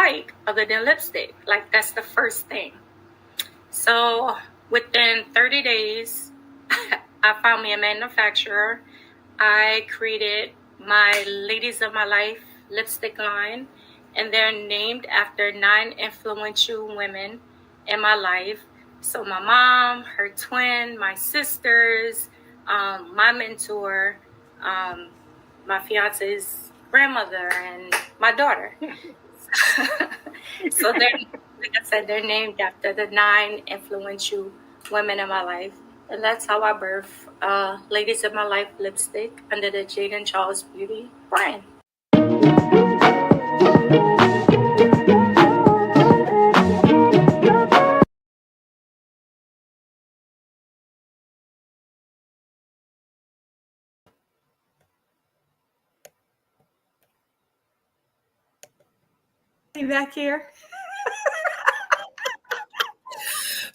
like other than lipstick. Like, that's the first thing. So within 30 days, I found me a manufacturer. I created my Ladies of My Life lipstick line, and they're named after 9 influential women in my life. So my mom, her twin, my sisters, my mentor, my fiance's grandmother, and my daughter. So they're, like I said, they're named after the 9 influential women in my life. And that's how I birth Ladies of My Life lipstick under the Jaden Charles Beauty brand. Back here.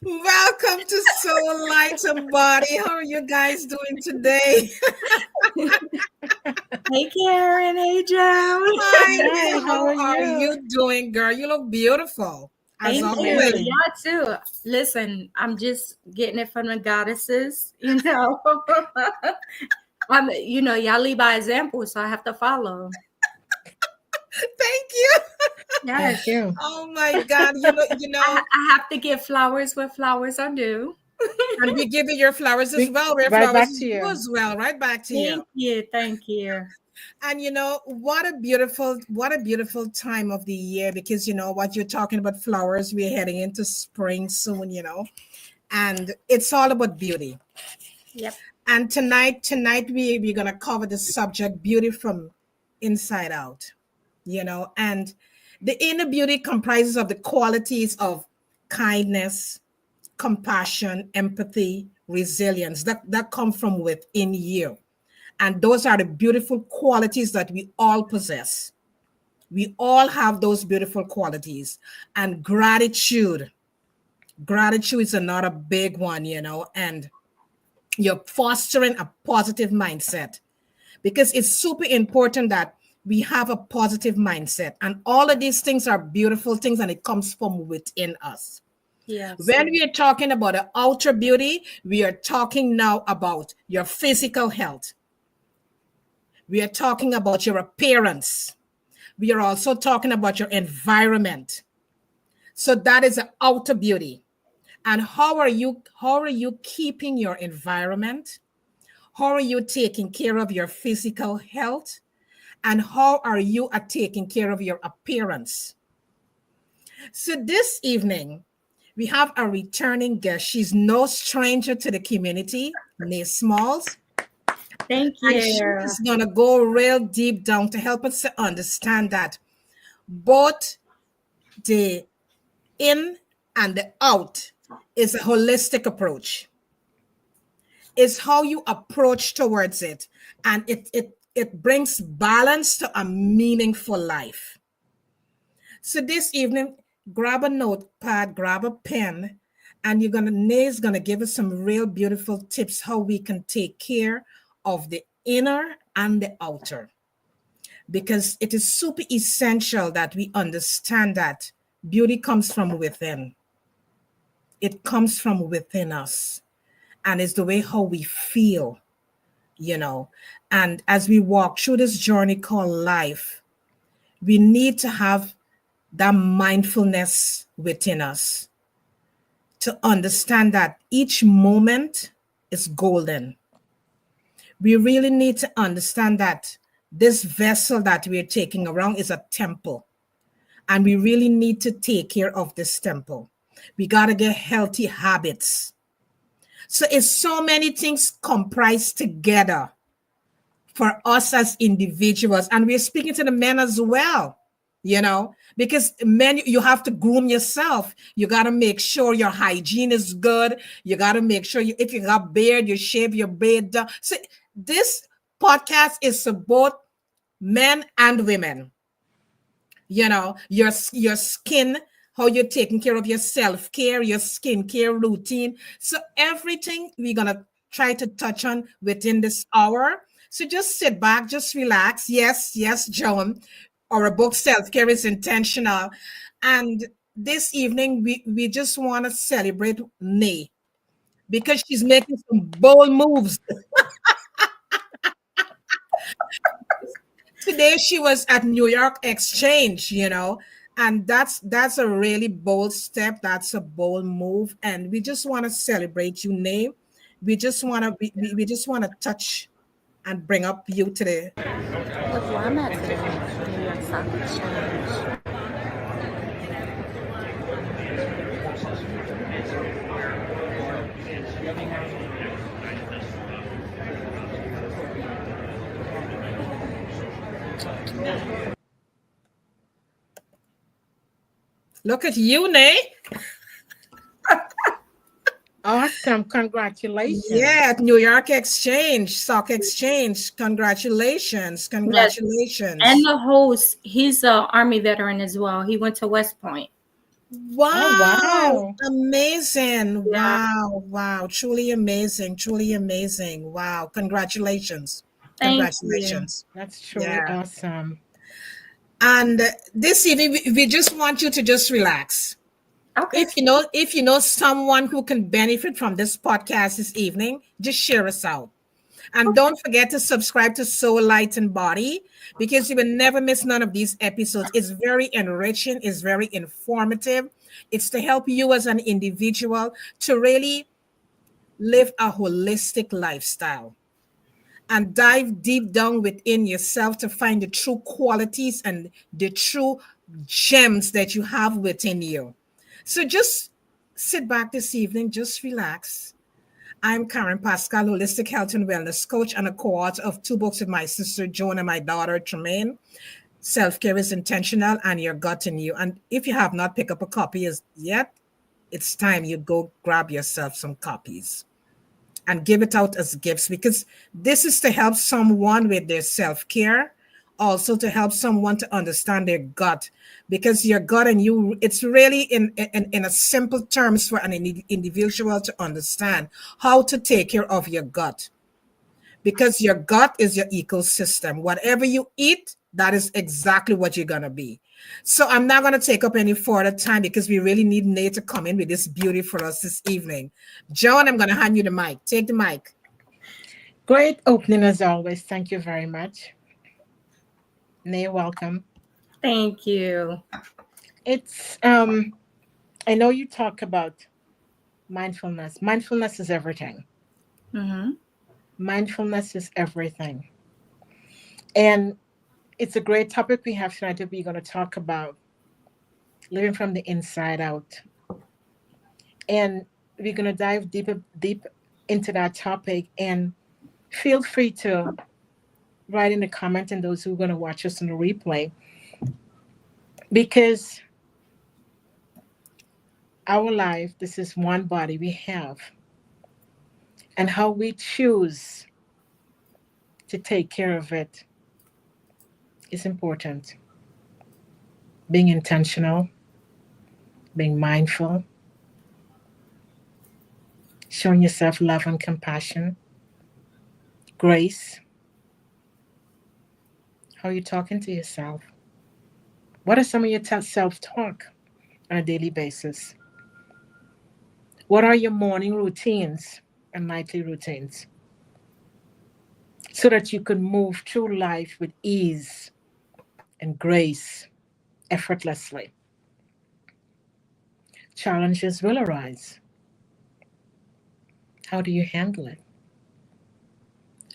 Welcome to Soul Light and Body. How are you guys doing today? Hey, Karen. Hey, Joe. Hi, how are you doing, girl? You look beautiful. As Thank always. you. Y'all too. Listen, I'm just getting it from the goddesses, you know. Y'all lead by example, so I have to follow. Thank you. Yes. Thank you. Oh my God. You know. I have to give flowers where flowers are due. And we give you your flowers as well. Where Right flowers back to you. as well. Right back to Thank you. Thank you. And what a beautiful time of the year, because what you're talking about flowers, we're heading into spring soon, and it's all about beauty. Yep. And tonight we're gonna cover the subject beauty from inside out, and the inner beauty comprises of the qualities of kindness, compassion, empathy, resilience that come from within you. And those are the beautiful qualities that we all possess. We all have those beautiful qualities. And gratitude is another big one, and you're fostering a positive mindset, because it's super important that we have a positive mindset. And all of these things are beautiful things, and it comes from within us. Yes. When we are talking about the outer beauty, we are talking now about your physical health. We are talking about your appearance. We are also talking about your environment. So that is the outer beauty. And how are you keeping your environment? How are you taking care of your physical health? And how are you taking care of your appearance? So this evening, we have a returning guest. She's no stranger to the community, Nae Smalls. Thank you. And she's going to go real deep down to help us to understand that both the in and the out is a holistic approach. It's how you approach towards it. And it brings balance to a meaningful life. So this evening, grab a notepad, grab a pen, and Nae's gonna give us some real beautiful tips how we can take care of the inner and the outer, because it is super essential that we understand that beauty comes from within. It comes from within us, and it's the way how we feel, and as we walk through this journey called life, we need to have that mindfulness within us to understand that each moment is golden. We really need to understand that this vessel that we're taking around is a temple, and we really need to take care of this temple. We got to get healthy habits. So it's so many things comprised together for us as individuals. And we're speaking to the men as well, because men, you have to groom yourself. You got to make sure your hygiene is good. You got to make sure if you got beard, you shave your beard down. So this podcast is for both men and women. Your skin, how you're taking care of your self-care, your skincare routine. So everything we're going to try to touch on within this hour. So just sit back, just relax. Yes, Joan. Our book Self Care is Intentional. And this evening, we just want to celebrate Nae because she's making some bold moves. Today she was at New York Exchange, and that's a really bold step. That's a bold move, and we just want to celebrate you, Nae. We just want to touch and bring up you today. Look where I'm at today. New York Stock Exchange. Look at you, Nae. Awesome. Congratulations. Yeah, at New York Exchange, Stock Exchange. Congratulations. Yes. Congratulations. And the host, he's a Army veteran as well. He went to West Point. Wow. Oh, wow. Amazing. Yeah. Wow. Truly amazing. Truly amazing. Wow. Congratulations. Thank you. Congratulations. That's truly Yeah. awesome. And this evening, we just want you to just relax. Okay. If you know someone who can benefit from this podcast this evening, just share us out. And don't forget to subscribe to Soul Light and Body because you will never miss none of these episodes. It's very enriching, it's very informative. It's to help you as an individual to really live a holistic lifestyle and dive deep down within yourself to find the true qualities and the true gems that you have within you. So just sit back this evening, just relax. I'm Karen Pascal, holistic health and wellness coach and a co-author of 2 books with my sister Joan and my daughter Tremaine. Self-care is intentional and your gut in you. And if you have not picked up a copy as yet, it's time you go grab yourself some copies and give it out as gifts because this is to help someone with their self-care, also to help someone to understand their gut because your gut and you, it's really in a simple terms for an individual to understand how to take care of your gut because your gut is your ecosystem. Whatever you eat, that is exactly what you're going to be. So I'm not going to take up any further time because we really need Nate to come in with this beauty for us this evening. Joan, I'm going to hand you the mic. Take the mic. Great opening as always. Thank you very much. Nae, welcome. Thank you. It's I know you talk about mindfulness. Mindfulness is everything. Mm-hmm. Mindfulness is everything. And it's a great topic we have tonight that we're going to talk about living from the inside out. And we're going to dive deep into that topic. And feel free to write in the comment and those who are going to watch us on the replay. Because our life, this is one body we have. And how we choose to take care of it is important. Being intentional, being mindful, showing yourself love and compassion, grace. How are you talking to yourself? What are some of your self-talk on a daily basis? What are your morning routines and nightly routines? So that you can move through life with ease and grace effortlessly. Challenges will arise. How do you handle it?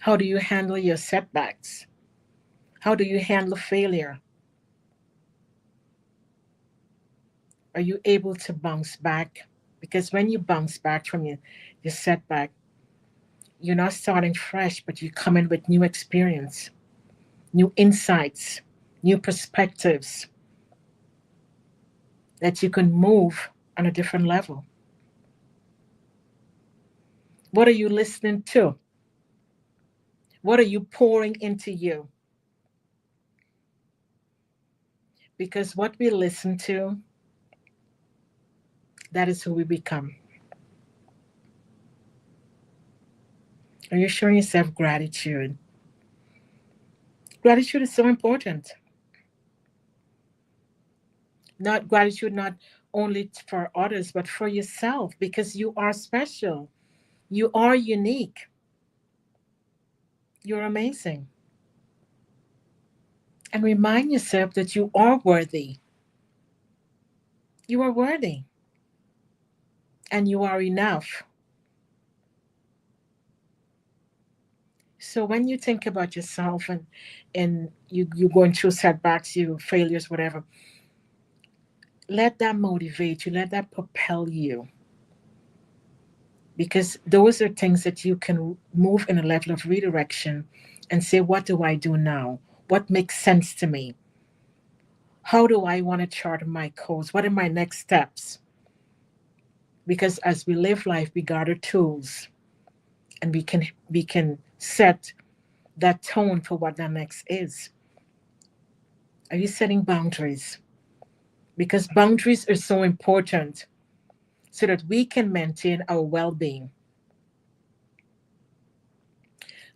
How do you handle your setbacks? How do you handle failure? Are you able to bounce back? Because when you bounce back from your setback, you're not starting fresh, but you come in with new experience, new insights, new perspectives that you can move on a different level. What are you listening to? What are you pouring into you? Because what we listen to, that is who we become. Are you showing yourself gratitude? Gratitude is so important. Not gratitude, not only for others, but for yourself, because you are special. You are unique. You're amazing. And remind yourself that you are worthy. You are worthy and you are enough. So when you think about yourself and you're going through setbacks, you failures, whatever, let that motivate you, let that propel you. Because those are things that you can move in a level of redirection and say, what do I do now? What makes sense to me? How do I want to chart my course? What are my next steps? Because as we live life, we gather tools and we can set that tone for what the next is. Are you setting boundaries? Because boundaries are so important so that we can maintain our well-being.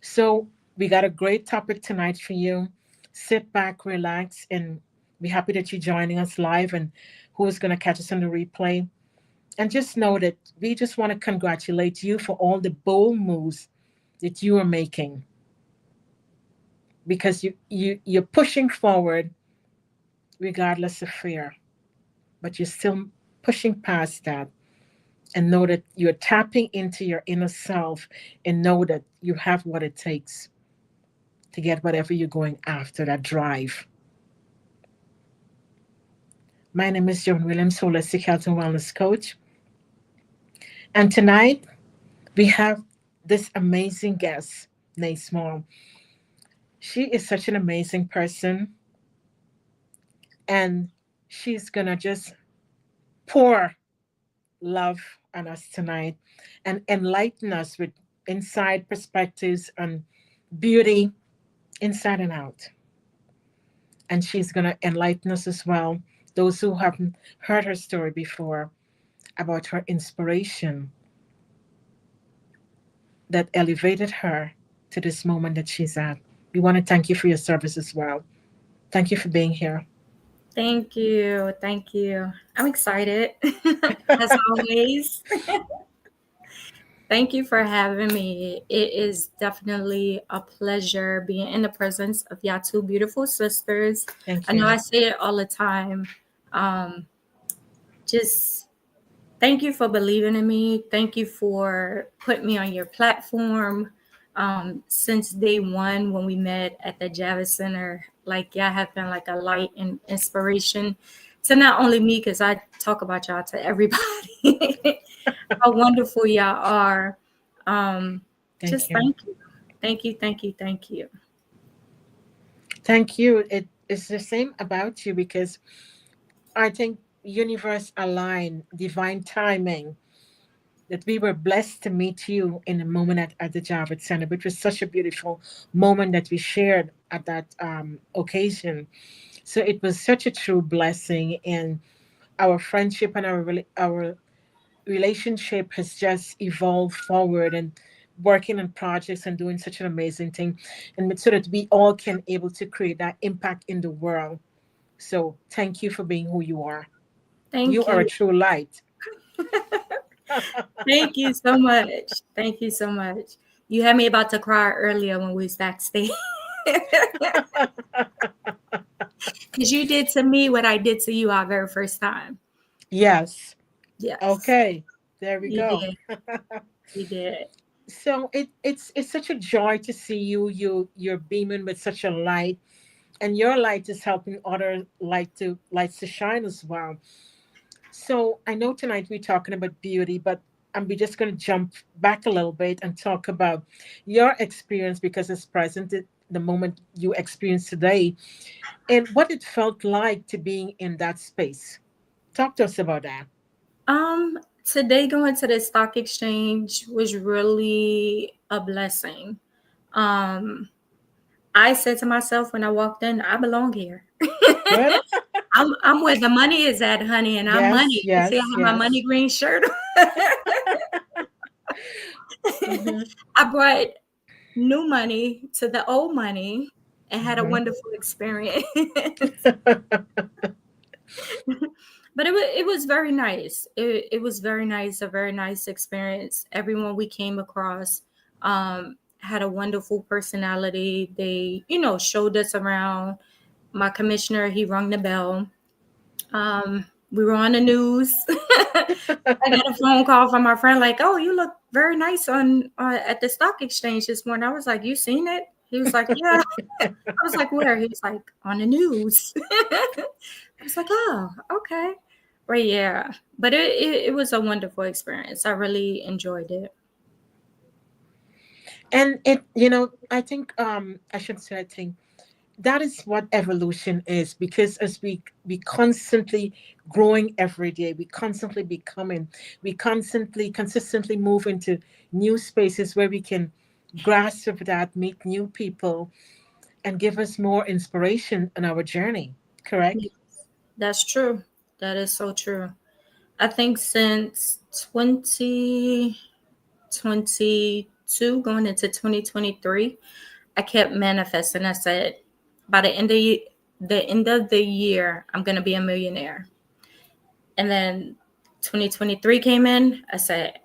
So we got a great topic tonight for you. Sit back, relax, and be happy that you're joining us live and who's going to catch us on the replay. And just know that we just want to congratulate you for all the bold moves that you are making, because you're pushing forward regardless of fear, but you're still pushing past that, and know that you're tapping into your inner self and know that you have what it takes to get whatever you're going after, that drive. My name is Joan Williams, holistic health and wellness coach, and tonight we have this amazing guest, Nae Small. She is such an amazing person, and she's gonna just pour love on us tonight and enlighten us with inside perspectives on beauty inside and out. And she's going to enlighten us as well, those who haven't heard her story before, about her inspiration that elevated her to this moment that she's at. We want to thank you for your service as well. Thank you for being here. Thank you. Thank you. I'm excited as always. Thank you for having me. It is definitely a pleasure being in the presence of y'all two beautiful sisters. Thank I know you. I say it all the time. Um, just thank you for believing in me. Thank you for putting me on your platform. Since day one when we met at the Javits Center, like y'all have been like a light and inspiration to not only me, because I talk about y'all to everybody, how wonderful y'all are. Um, Thank just you. thank you. Thank you, thank you, thank you. Thank you. It is the same about you, because I think universe aligned, divine timing, that we were blessed to meet you in a moment at the Javits Center, which was such a beautiful moment that we shared at that occasion. So it was such a true blessing, and our friendship and our relationship has just evolved forward and working on projects and doing such an amazing thing, and so that we all can able to create that impact in the world. So thank you for being who you are. You Thank are a you. true light. Thank you so much. Thank you so much. You had me about to cry earlier when we was backstage. Because you did to me what I did to you our very first time. Yes. Yes, Okay. There we you go. did. You did. So it's such a joy to see you're beaming with such a light, and your light is helping other lights to shine as well. So I know tonight we're talking about beauty, but we're just going to jump back a little bit and talk about your experience, because it's present at the moment you experienced today, and what it felt like to being in that space. Talk to us about that. Today going to the stock exchange was really a blessing. Um, I said to myself when I walked in, I belong here. Good. I'm where the money is at, honey, and I'm Yes, money. You see, I yes, have my yes. money green shirt. Hmm. I brought new money to the old money and had a Hmm. wonderful experience. But it was very nice. It was very nice, a very nice experience. Everyone we came across had a wonderful personality. They, showed us around. My commissioner, he rung the bell. We were on the news. I got a phone call from my friend, like, "Oh, you look very nice on at the stock exchange this morning." I was like, "You seen it?" He was like, "Yeah." I was like, "Where?" He was like, "On the news." I was like, "Oh, okay." Right, yeah. But it was a wonderful experience. I really enjoyed it. And I think I should say, I think that is what evolution is, because as we constantly growing every day, we constantly becoming, we constantly consistently move into new spaces where we can grasp that, meet new people, and give us more inspiration on our journey. Correct? Yes, that's true. That is so true. I think since 2022 going into 2023, I kept manifesting. I said, by the end of the year, I'm gonna be a millionaire. And then 2023 came in. I said,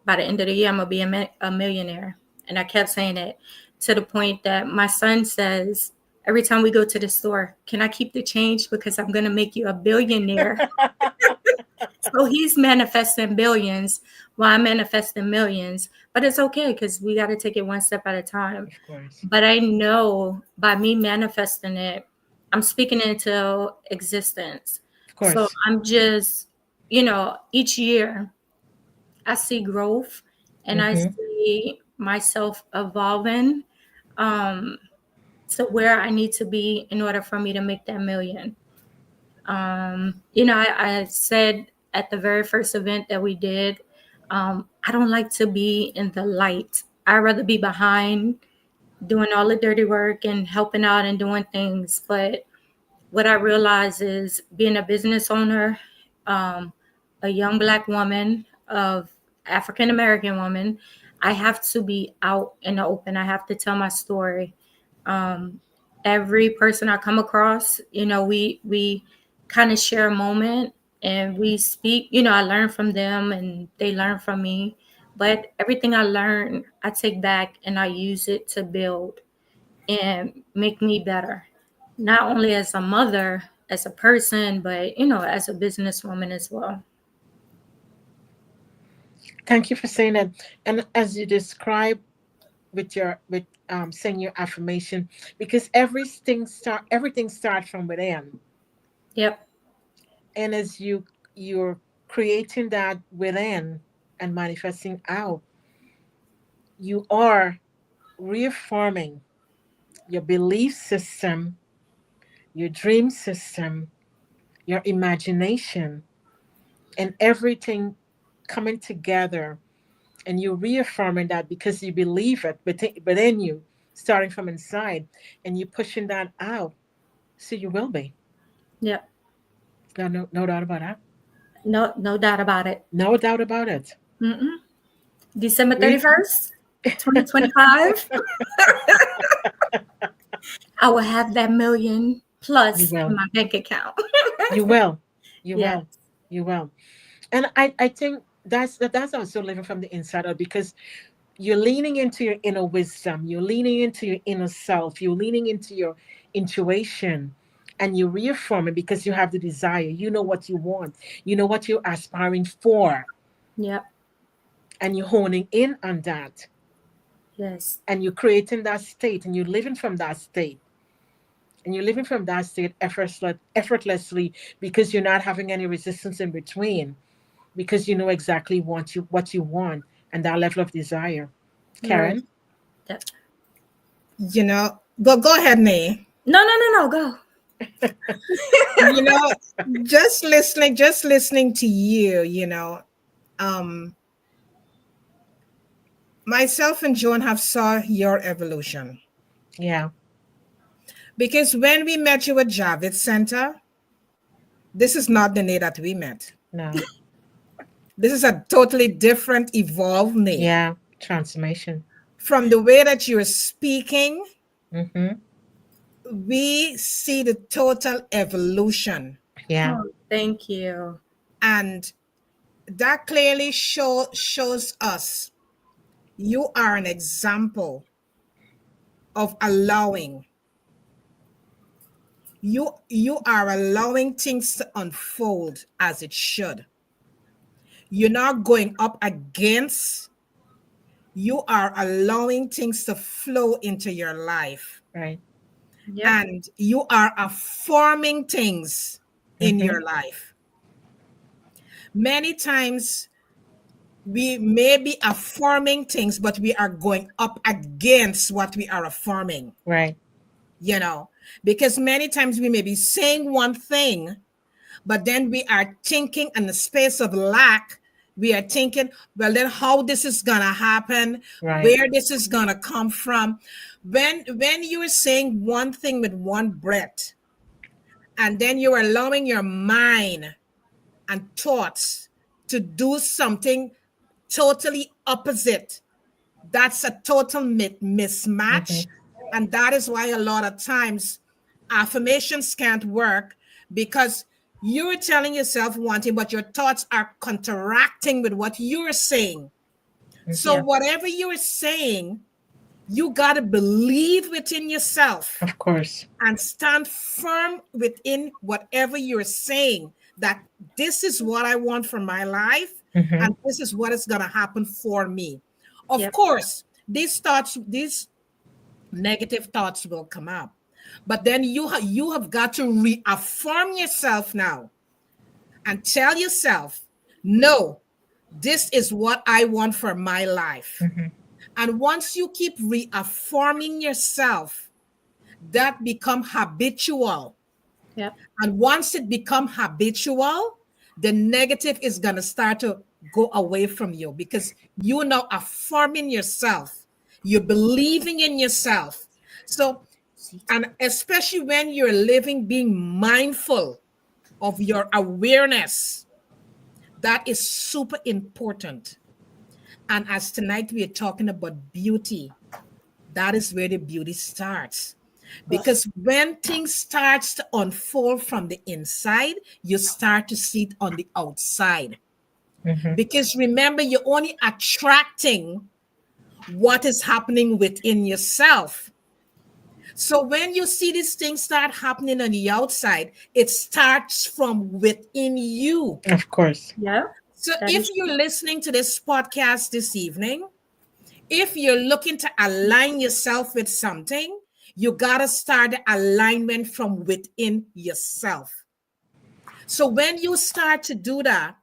by the end of the year, I'm gonna be a millionaire. And I kept saying it to the point that my son says every time we go to the store, "Can I keep the change because I'm gonna make you a billionaire?" So he's manifesting billions while I'm manifesting millions. But it's okay because we got to take it one step at a time. Of course. But I know by me manifesting it, I'm speaking it into existence. Of So course. I'm just, each year I see growth and I Mm-hmm. see myself evolving um, to where I need to be in order for me to make that million. I said at the very first event that we did, I don't like to be in the light. I'd rather be behind doing all the dirty work and helping out and doing things. But what I realize is being a business owner, um, a young Black woman of African American woman, I have to be out in the open. I have to tell my story. Um, every person I come across, we kind of share a moment and we speak. I learn from them and they learn from me. But everything I learn, I take back and I use it to build and make me better, not only as a mother, as a person, but as a businesswoman as well. Thank you for saying that. And as you describe with your with saying your affirmation, because everything starts from within. Yep. And as you're creating that within and manifesting out, you are reaffirming your belief system, your dream system, your imagination, and everything coming together. And you're reaffirming that because you believe it within you, starting from inside, and you're pushing that out. So you will be. Yep. No doubt about that. No, no doubt about it. No doubt about it. Mm-mm. December We 31st, 2025, I will have that million you plus in will. my bank account. You will. You Yeah. will. You will. And I think that's also living from the inside out, because you're leaning into your inner wisdom, you're leaning into your inner self, you're leaning into your intuition, and you reaffirm it because you have the desire. You know what you want, you know what you're aspiring for, Yep. and you're honing in on that, Yes. and you're creating that state, and you're living from that state. And you're living from that state effortlessly, because you're not having any resistance in between, because you know exactly what you want, and that level of desire. Right. Karen? That, Go ahead, Nae. no, no, no, no. Go. You know, just listening to you, um, myself and Joan have saw your evolution. Yeah. Because when we met you at Javits Center, this is not the Nae that we met. No. This is a totally different, evolved Nae. Yeah. Transformation. From the way that you're speaking, Mm-hmm. we see the total evolution. Yeah. Oh, thank you. And that clearly shows us you are an example of allowing. You are allowing things to unfold as it should. You're not going up against, you are allowing things to flow into your life. Right. Yep. And you are affirming things in Mm-hmm. your life. Many times we may be affirming things, but we are going up against what we are affirming, Right. you know, because many times we may be saying one thing, but then we are thinking in the space of lack. We are thinking, well, then how this is gonna happen, Right. where this is gonna come from. When you're saying one thing with one breath, and then you're allowing your mind and thoughts to do something totally opposite, that's a total mismatch. Mm-hmm. And that is why a lot of times affirmations can't work, because you're telling yourself one thing, but your thoughts are counteracting with what you're saying. So Yeah. whatever you're saying, you got to believe within yourself Of course. and stand firm within whatever you're saying, that this is what I want for my life, Mm-hmm. and this is what is going to happen for me. Of Yep. course, these thoughts, these negative thoughts will come up, but then you have got to reaffirm yourself now and tell yourself, no, this is what I want for my life. Mm-hmm. And once you keep reaffirming yourself, that become habitual. Yep. And once it become habitual, the negative is going to start to go away from you, because you're now affirming yourself. You're believing in yourself. So, and especially when you're living, being mindful of your awareness, that is super important. And as tonight we are talking about beauty, that is where the beauty starts. Because when things starts to unfold from the inside, you start to see it on the outside. Mm-hmm. Because remember, you're only attracting what is happening within yourself. So when you see these things start happening on the outside, it starts from within you. Of course. Yep. So That if is you're listening to this podcast this evening, if you're looking to align yourself with something, you got to start the alignment from within yourself. So when you start to do that,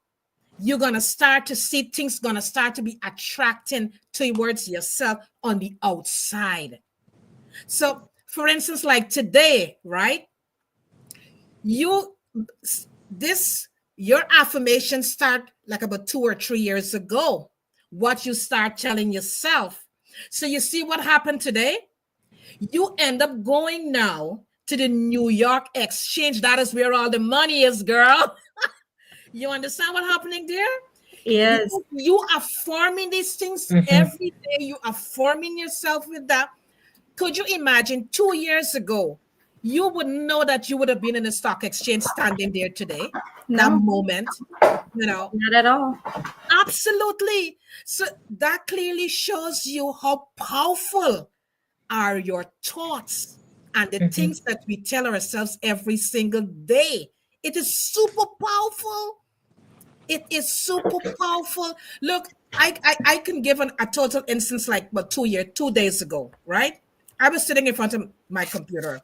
you're going to start to see things going to start to be attracting towards yourself on the outside. So for instance, like today, right? You, this, your affirmation start like about 2 or 3 years ago, what you start telling yourself. So you see what happened today? You end up going now to the New York Exchange. That is where all the money is, girl. You understand what's happening there? yes. You are forming these things Mm-hmm. every day. You are forming yourself with that. Could you imagine 2 years ago, you wouldn't know that you would have been in the stock exchange standing there today, that No, moment, you know? not at all. Absolutely. So that clearly shows you how powerful are your thoughts and the Mm-hmm. things that we tell ourselves every single day. It is super powerful. It is super powerful. Look, I can give a total instance like about 2 days ago, right? I was sitting in front of my computer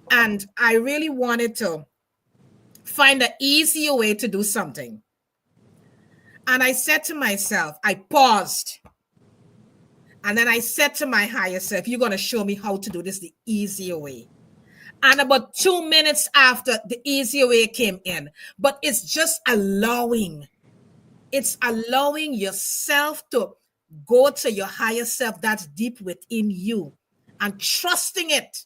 and I really wanted to find an easier way to do something. And I said to myself, I paused. And then I said to my higher self, you're going to show me how to do this the easier way. And about 2 minutes after, the easier way came in. But it's just allowing. It's allowing yourself to go to your higher self that's deep within you. And trusting it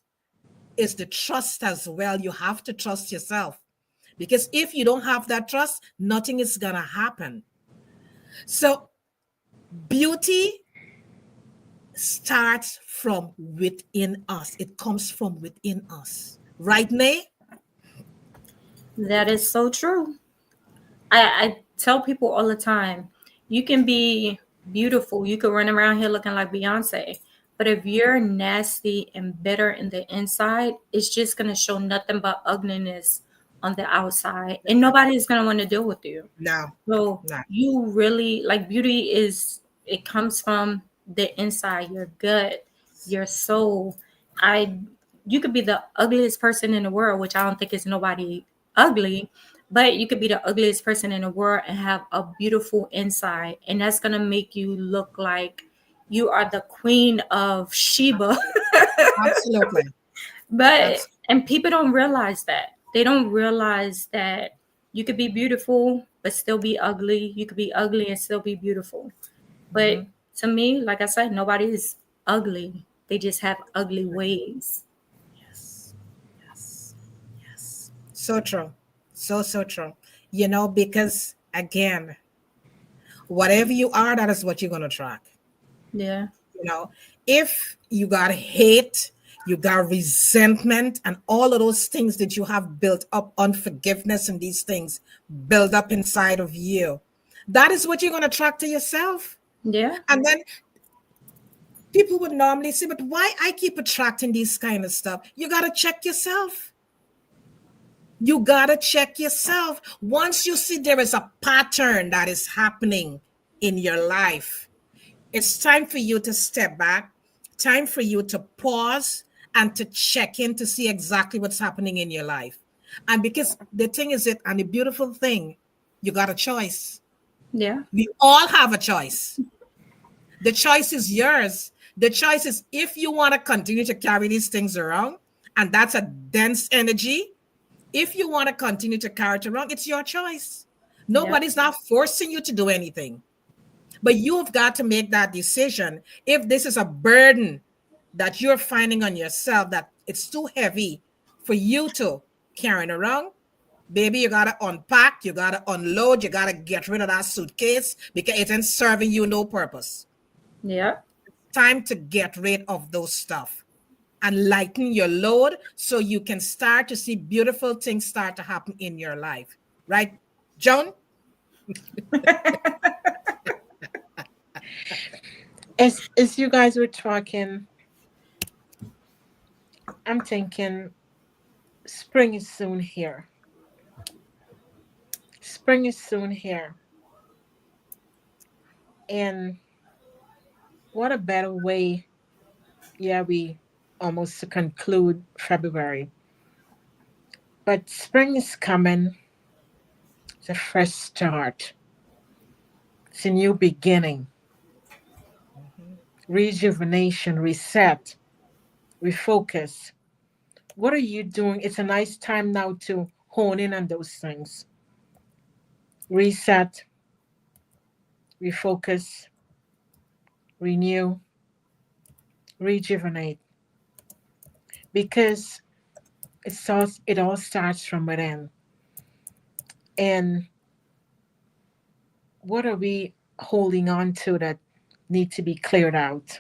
is the trust as well. You have to trust yourself. Because if you don't have that trust, nothing is going to happen. So beauty starts from within us. It comes from within us. Right, Nae? That is so true. I tell people all the time, you can be beautiful. You could run around here looking like Beyonce. But if you're nasty and bitter in the inside, it's just going to show nothing but ugliness on the outside. And nobody's going to want to deal with you. No, So no. you really like beauty is it comes from the inside, your gut, your soul. I You could be the ugliest person in the world, which I don't think is nobody ugly, but you could be the ugliest person in the world and have a beautiful inside, and that's gonna make you look like you are the queen of Sheba. Absolutely. But Absolutely. and people don't realize that. They don't realize that you could be beautiful but still be ugly. You could be ugly and still be beautiful. But to me, like I said, nobody is ugly. They just have ugly ways. Yes. Yes. Yes. So true. So, so true. Because again, whatever you are, that is what you're going to attract. Yeah. You know, if you got hate, you got resentment, and all of those things that you have built up, unforgiveness, and these things build up inside of you, that is what you're going to attract to yourself. Yeah. And then people would normally say, but why I keep attracting these kind of stuff? You got to check yourself. You got to check yourself. Once you see there is a pattern that is happening in your life, it's time for you to step back, time for you to pause and to check in to see exactly what's happening in your life. And because the thing is it, and the beautiful thing, you got a choice. Yeah. We all have a choice. The choice is yours. The choice is if you want to continue to carry these things around, and that's a dense energy. If you want to continue to carry it around, it's your choice. Yeah. Nobody's not forcing you to do anything. But you've got to make that decision. If this is a burden that you're finding on yourself, that it's too heavy for you to carry it around, baby, you got to unpack, you got to unload, you got to get rid of that suitcase because it ain't serving you no purpose. Yeah. Time to get rid of those stuff and lighten your load so you can start to see beautiful things start to happen in your life. Right, Joan? As you guys were talking, I'm thinking spring is soon here. Spring is soon here. And what a better way, yeah, we almost to conclude February. But spring is coming. It's a fresh start. It's a new beginning. Rejuvenation, reset, refocus. What are you doing? It's a nice time now to hone in on those things. Reset, refocus, renew, rejuvenate. Because it all starts from within. And what are we holding on to that need to be cleared out?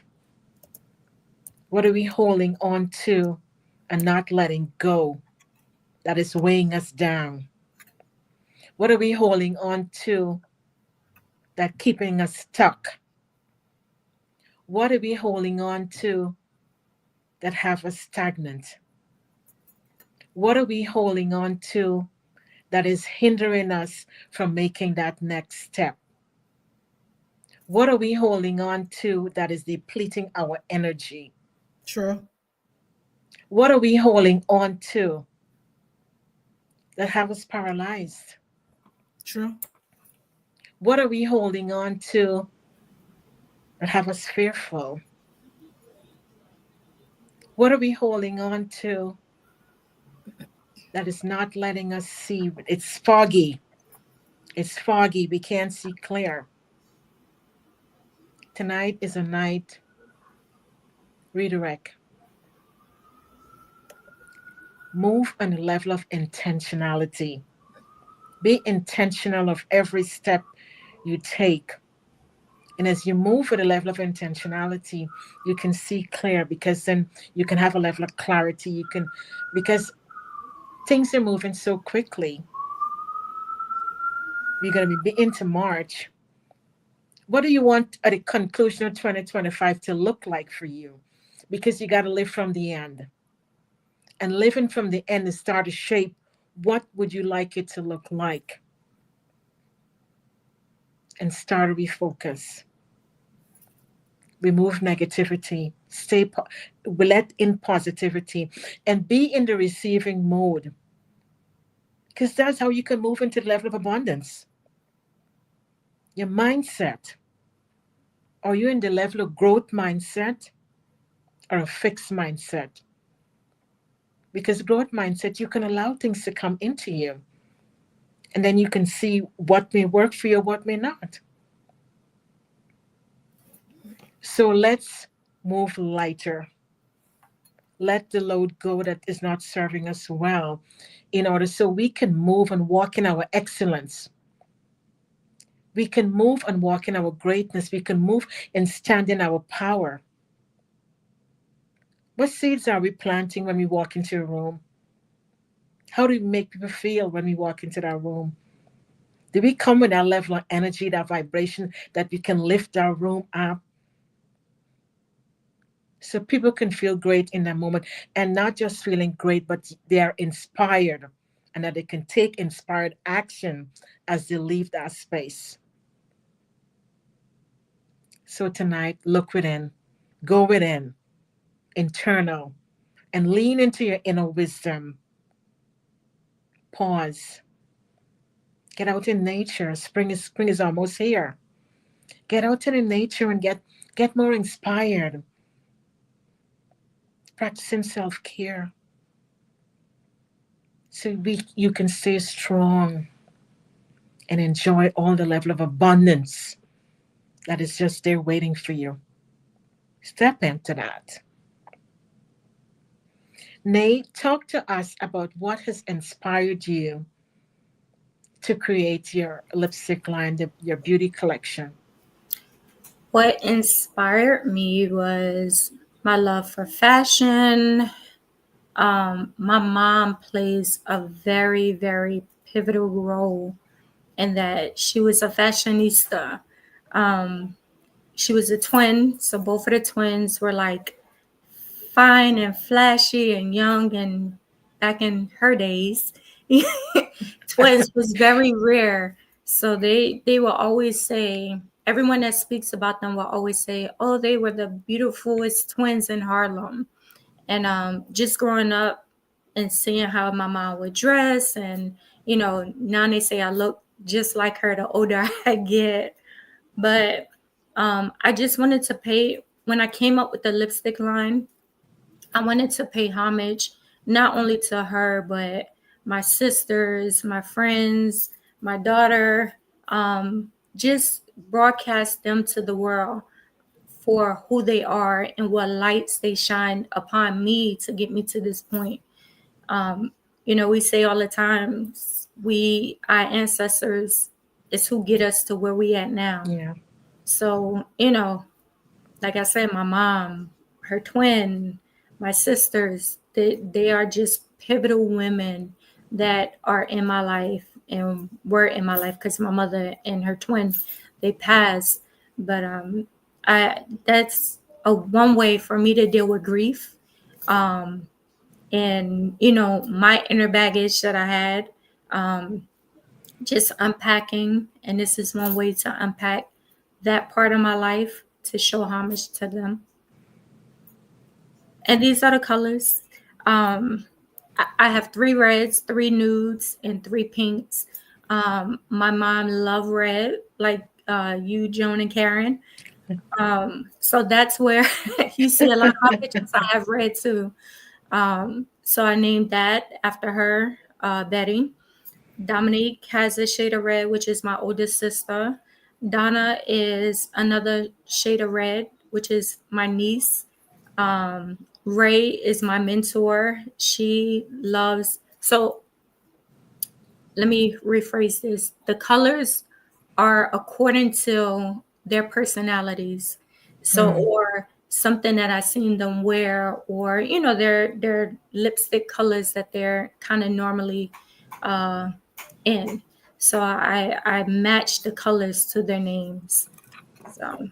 What are we holding on to and not letting go that is weighing us down? What are we holding on to that keeping us stuck? What are we holding on to that have us stagnant? What are we holding on to that is hindering us from making that next step? What are we holding on to that is depleting our energy? True. What are we holding on to that have us paralyzed? True. What are we holding on to that have us fearful? What are we holding on to that is not letting us see? It's foggy. It's foggy. We can't see clear. Tonight is a night. Redirect. Move on a level of intentionality. Be intentional of every step you take. And as you move with a level of intentionality, you can see clear because then you can have a level of clarity. Because Things are moving so quickly. We're going to be into March. What do you want at the conclusion of 2025 to look like for you? Because you got to live from the end. And living from the end is start to shape what would you like it to look like, and start to refocus. Remove negativity. Let in positivity, and be in the receiving mode, because that's how you can move into the level of abundance. Your mindset. Are you in the level of growth mindset or a fixed mindset? Because growth mindset, you can allow things to come into you, and then you can see what may work for you, what may not. So let's move lighter. Let the load go that is not serving us well, in order so we can move and walk in our excellence. We can move and walk in our greatness. We can move and stand in our power. What seeds are we planting when we walk into a room? How do we make people feel when we walk into that room? Do we come with that level of energy, that vibration, that we can lift our room up so people can feel great in that moment, and not just feeling great, but they are inspired, and that they can take inspired action as they leave that space. So tonight, look within, go within, internal, and lean into your inner wisdom. Pause. Get out in nature. Spring is almost here. Get out in nature and get more inspired. Practicing self-care so you can stay strong and enjoy all the level of abundance that is just there waiting for you. Step into that. Nate, talk to us about what has inspired you to create your lipstick line, your beauty collection. What inspired me was my love for fashion. My mom plays a very, very pivotal role in that. She was a fashionista. Um, she was a twin, so both of the twins were like fine and flashy and young, and back in her days, twins was very rare. So they will always say, everyone that speaks about them will always say, oh, they were the beautifulest twins in Harlem. And just growing up and seeing how my mom would dress, and now they say I look just like her the older I get. But I just wanted to pay, when I came up with the lipstick line, I wanted to pay homage not only to her, but my sisters, my friends, my daughter, just broadcast them to the world for who they are and what lights they shine upon me to get me to this point. Um, we say all the time, our ancestors is who get us to where we at now. Yeah. So, like I said, my mom, her twin, my sisters, they are just pivotal women that are in my life and were in my life, because my mother and her twin, they passed. But that's a one way for me to deal with grief. And my inner baggage that I had, just unpacking, and this is one way to unpack that part of my life to show homage to them. And these are the colors. I have 3 reds, 3 nudes, and 3 pinks. My mom loved red, like you, Joan, and Karen. So that's where you see a lot of my pictures. I have red too. So I named that after her, Betty. Dominique has a shade of red, which is my oldest sister. Donna is another shade of red, which is my niece. Ray is my mentor. She loves, so let me rephrase this. The colors are according to their personalities. So, or something that I seen them wear, or their lipstick colors that they're kind of normally in. So I matched the colors to their names. So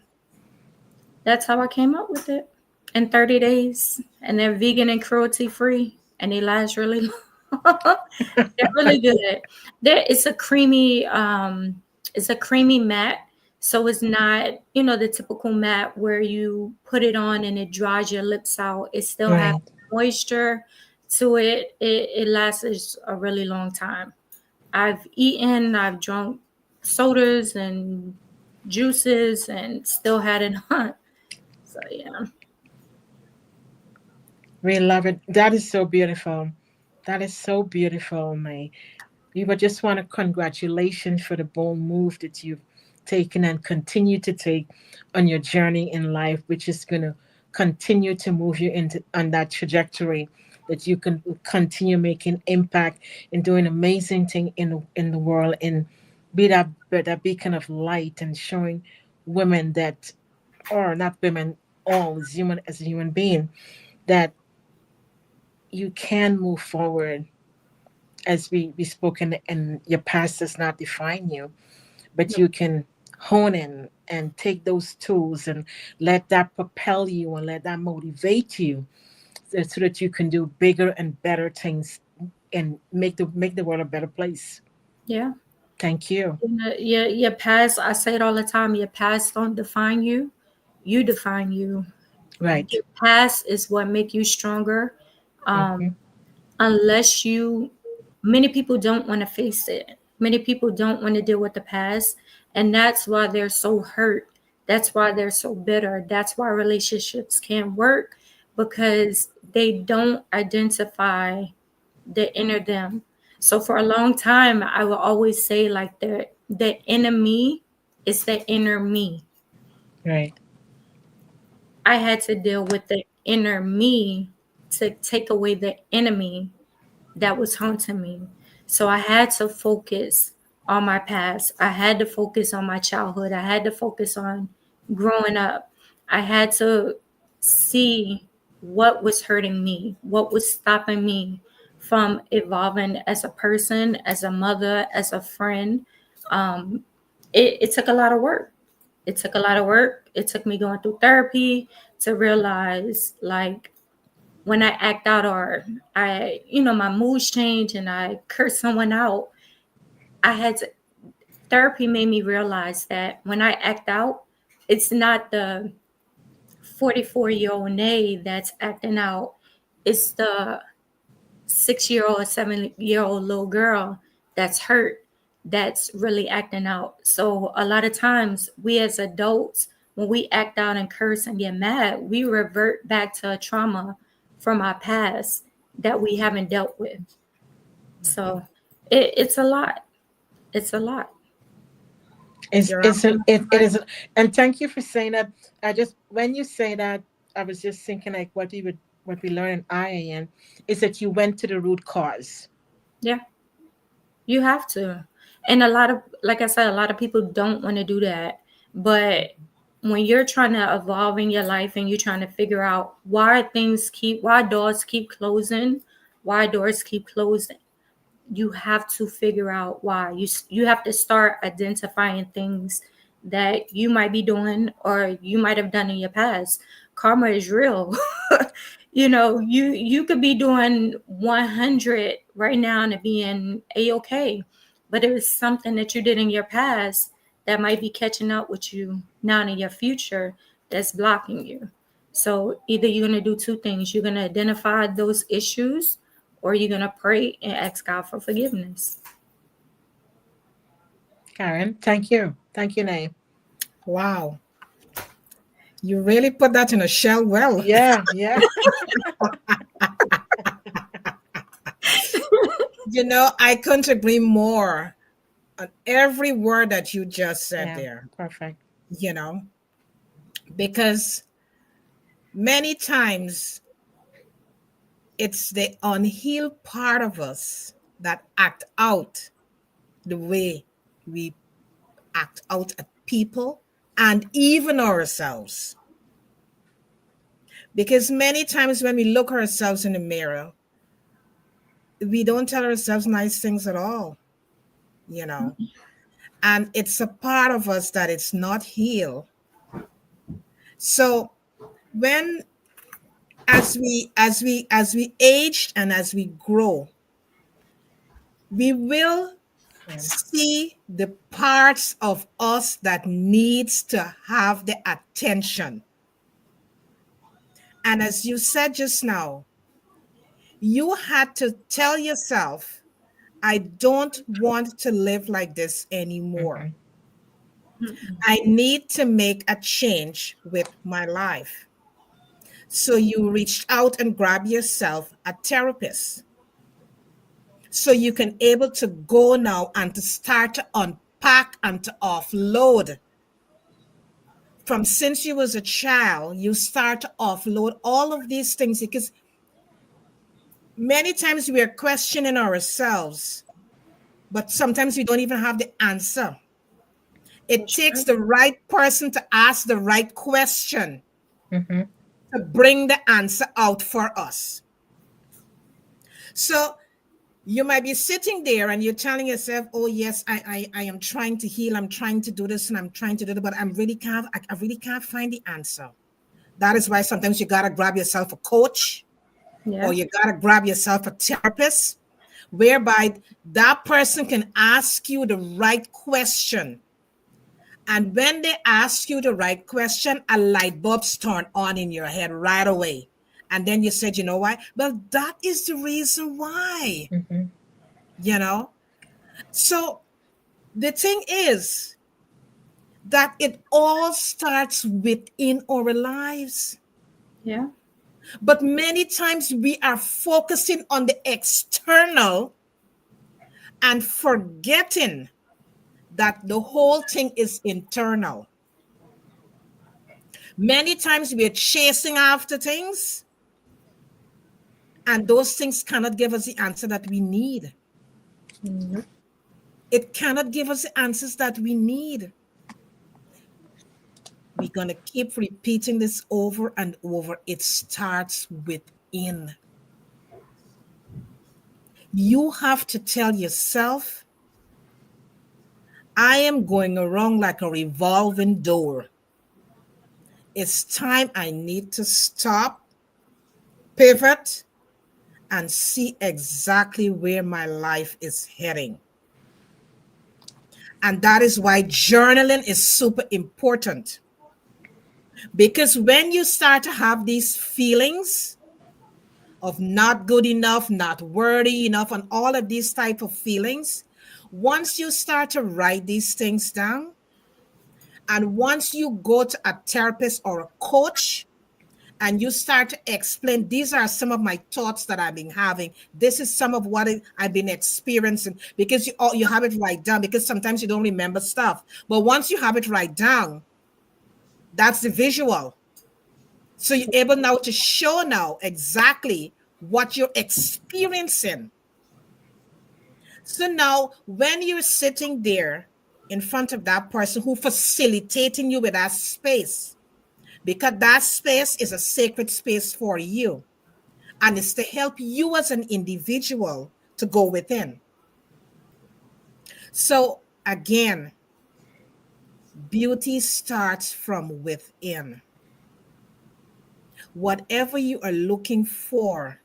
that's how I came up with it in 30 days. And they're vegan and cruelty free, and they last really long. They're really good. There, it's a creamy matte. So it's not, the typical matte where you put it on and it dries your lips out. It still has Right. moisture to it. It lasts a really long time. I've drunk sodas and juices and still had it on. So yeah. We love it. That is so beautiful. That is so beautiful, May. We would just want to congratulations for the bold move that you've taken and continue to take on your journey in life, which is going to continue to move you into on that trajectory that you can continue making impact and doing amazing thing in the world and be that beacon of light and showing women that, or not women, all as a human being, that you can move forward, as we spoke, and your past does not define you, but you can hone in and take those tools and let that propel you and let that motivate you, so that you can do bigger and better things and make the world a better place. Yeah. Thank you. Your past, I say it all the time, your past don't define you. You define you. Right. Your past is what make you stronger. Hmm. Unless you Many people don't want to face it. Many people don't want to deal with the past, and that's why they're so hurt. That's why they're so bitter. That's why relationships can't work, because they don't identify the inner them. So for a long time I will always say, like, the enemy is the inner me. Right. I had to deal with the inner me to take away the enemy that was haunting me. So I had to focus on my past. I had to focus on my childhood. I had to focus on growing up. I had to see what was hurting me, what was stopping me from evolving as a person, as a mother, as a friend. Um, it took a lot of work. It took a lot of work. It took me going through therapy to realize, like, when I act out, or my moods change and I curse someone out, therapy made me realize that when I act out, it's not the 44-year-old Nae that's acting out. It's the 6-year-old or 7-year-old little girl that's hurt, that's really acting out. So a lot of times we as adults, when we act out and curse and get mad, we revert back to a trauma from our past that we haven't dealt with. So it's a lot. It's a lot. You're absolutely It right. is, and thank you for saying that. I just, when you say that, I was just thinking, like, what we learn in IAN is that you went to the root cause. Yeah, you have to. And like I said, a lot of people don't want to do that. But when you're trying to evolve in your life and you're trying to figure out why doors keep closing, why doors keep closing, you have to figure out why. You have to start identifying things that you might be doing or you might have done in your past. Karma is real. You could be doing 100 right now and it being a-okay, but it was something that you did in your past that might be catching up with you now in your future, that's blocking you. So either you're going to do two things: you're going to identify those issues, or you're going to pray and ask God for forgiveness. Karen, thank you. Thank you, Nae. Wow. You really put that in a shell well. Yeah, yeah. I couldn't agree more on every word that you just said Yeah, there, perfect. you know, because many times it's the unhealed part of us that act out the way we act out at people and even ourselves. Because many times when we look ourselves in the mirror, we don't tell ourselves nice things at all, you know. And it's a part of us that it's not healed. So when as we age and as we grow, we will Yeah. see the parts of us that needs to have the attention. And as you said just now, you had to tell yourself, I don't want to live like this anymore. Mhm. I need to make a change with my life. So you reached out and grab yourself a therapist. So you can able to go now and to start to unpack and to offload. From since you was a child, you start to offload all of these things because many times we are questioning ourselves, but sometimes we don't even have the answer. It That's takes true. the right person to ask the right question Mhm. to bring the answer out for us. So you might be sitting there and you're telling yourself, oh yes, I am trying to heal, I'm trying to do this and I'm trying to do that, but I really can't find the answer. That is why sometimes you gotta grab yourself a coach or Yeah. you gotta grab yourself a therapist, whereby that person can ask you the right question. And when they ask you the right question, a light bulb's turn on in your head right away. And then you said, you know why? Well, that is the reason why, Mhm. you know? So the thing is that it all starts within our lives. Yeah. But many times we are focusing on the external and forgetting that the whole thing is internal. Many times we are chasing after things, and those things cannot give us the answer that we need. Nope. It cannot give us the answers that we need. We're going to keep repeating this over and over. It starts within. You have to tell yourself, I am going around like a revolving door. It's time I need to stop, pivot, and see exactly where my life is heading. And that is why journaling is super important. Because when you start to have these feelings of not good enough, not worthy enough, and all of these type of feelings, once you start to write these things down, and once you go to a therapist or a coach, and you start to explain, these are some of my thoughts that I've been having. This is some of what I've been experiencing, because you have it right down, because sometimes you don't remember stuff. But once you have it right down, that's the visual. So you're able now to show now exactly what you're experiencing. So now when you're sitting there in front of that person who facilitating you with that space, because that space is a sacred space for you, and it's to help you as an individual to go within. So again, beauty starts from within. Whatever you are looking for,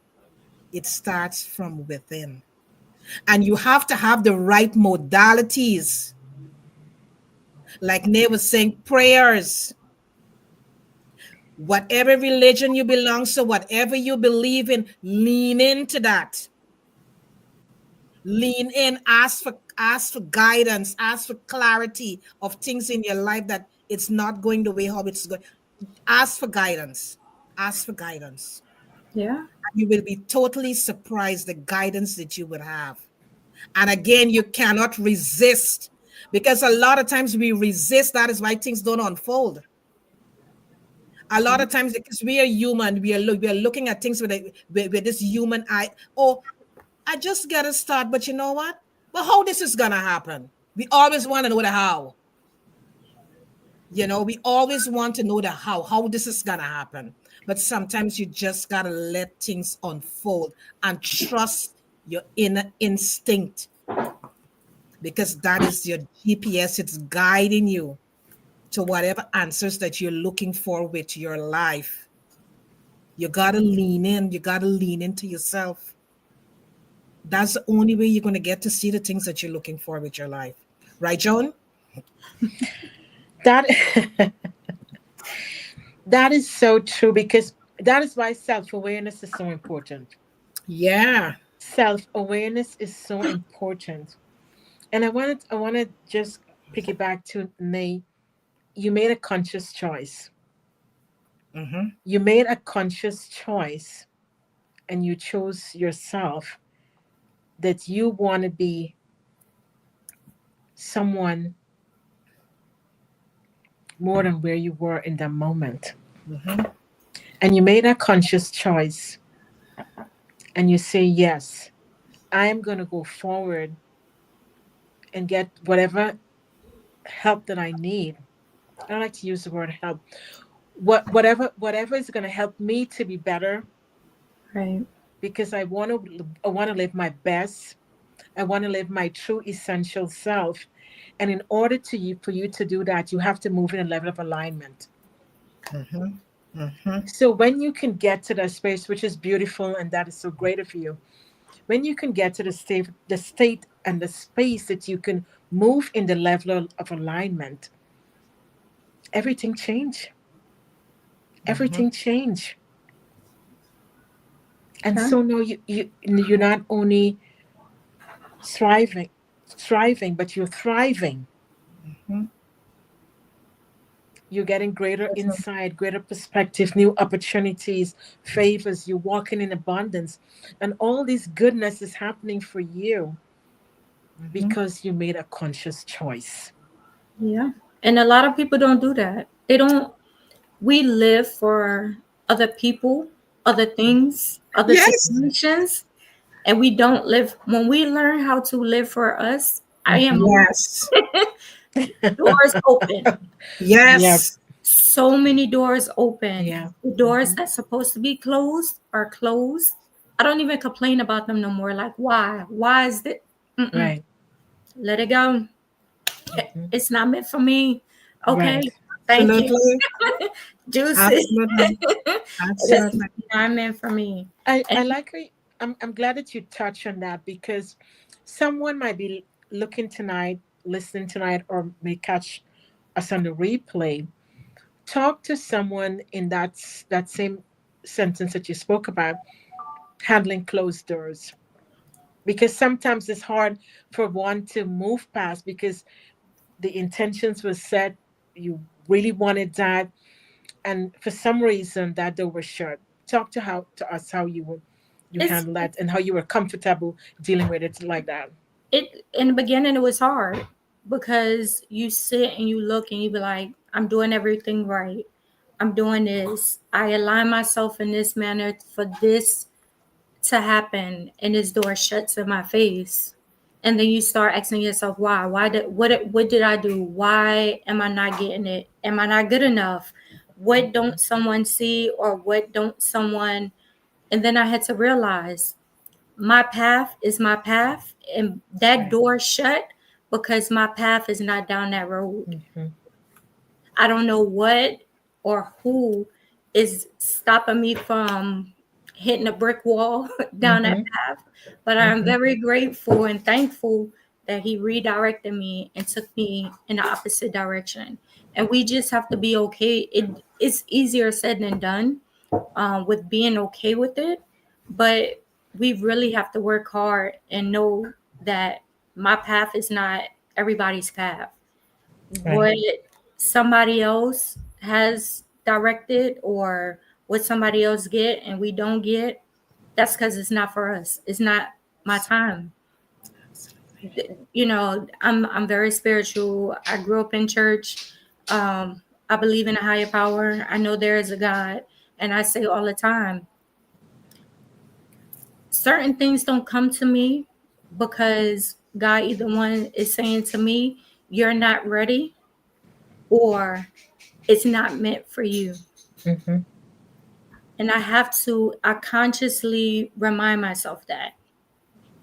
it starts from within. And you have to have the right modalities. Like Nae was saying, prayers. Whatever religion you belong to, whatever you believe in, lean into that. Lean in, ask for guidance, ask for clarity of things in your life that it's not going the way how it's going. Ask for guidance. Ask for guidance. Yeah. You will be totally surprised the guidance that you would have. And again, you cannot resist, because a lot of times we resist. That is why things don't unfold. A lot Yeah. of times, because we are human, we are looking at things with this human eye. Oh, I just gotta start, but you know what? But how this is gonna happen? We always want to know the how. We always want to know the how this is gonna happen. But sometimes you just gotta let things unfold and trust your inner instinct, because that is your GPS. It's guiding you to whatever answers that you're looking for with your life. You gotta lean in, you gotta lean into yourself. That's the only way you're gonna get to see the things that you're looking for with your life. Right, Joan? That that is so true, because that is why self-awareness is so important. Yeah. Self-awareness is so important. And I want to just piggyback to Nay. You made a conscious choice. Mm-hmm. You made a conscious choice, and you chose yourself, that you want to be someone more than where you were in that moment. Mm-hmm. And you made a conscious choice, and you say, yes, I am going to go forward and get whatever help that I need. I don't like to use the word help. Whatever is going to help me to be better, Right. because I want to live my best. I want to live my true essential self. And in order for you to do that, you have to move in a level of alignment. Mm-hmm. Mm-hmm. So when you can get to that space, which is beautiful and that is so great of you, when you can get to the state and the space that you can move in the level of alignment, everything change. Mm-hmm. Everything change. And Yeah. so now you're not only thriving, but you're thriving. Mm-hmm. You're getting greater insight, greater perspective, new opportunities, favors. You're walking in abundance. And all this goodness is happening for you Mm-hmm. because you made a conscious choice. Yeah. And a lot of people don't do that. They don't. We live for other people, other things, other Yes. situations, and we don't live. When we learn how to live for us, I am Mhm. Yes. doors open. Yep. Yes. So many doors open. Yeah. The doors Mhm. that's supposed to be closed are closed. I don't even complain about them no more. Like, why? Why is that? Mm-mm. Right. Let it go. Mhm. It's not meant for me. Okay. Right. Thank you. Absolutely. Juicy. Absolutely. It is Absolutely. not meant for me. I And like how I'm glad that you touched on that, because someone might be looking tonight, listening tonight, or may catch us on the replay. Talk to someone in that same sentence that you spoke about, handling closed doors, because sometimes it's hard for one to move past, because the intentions were set, you really wanted that, and for some reason that door was shut. Talk to us how you it's handle that, and how you were comfortable dealing with it like that. it in the beginning it was hard because you sit and you look and you be like, I'm doing everything right. I'm doing this. I align myself in this manner for this to happen, and this door shuts in my face. And then you start asking yourself, why? What did I do? Why am I not getting it? Am I not good enough? What don't someone see, or what don't someone? And then I had to realize my path is my path, and that Right. door shut because my path is not down that road. Hmm. I don't know what or who is stopping me from hitting a brick wall down that Hmm. path, but I'm Hmm. very grateful and thankful that he redirected me and took me in the opposite direction. And we just have to be okay. It's easier said than done, with being okay with it, but we really have to work hard and know that my path is not everybody's path. Right. What somebody else has directed, or what somebody else get and we don't get, that's because it's not for us. It's not my time. I'm very spiritual. I grew up in church. I believe in a higher power. I know there is a God, and I say all the time, certain things don't come to me because God either one is saying to me, you're not ready, or it's not meant for you. Mm-hmm. And I consciously remind myself that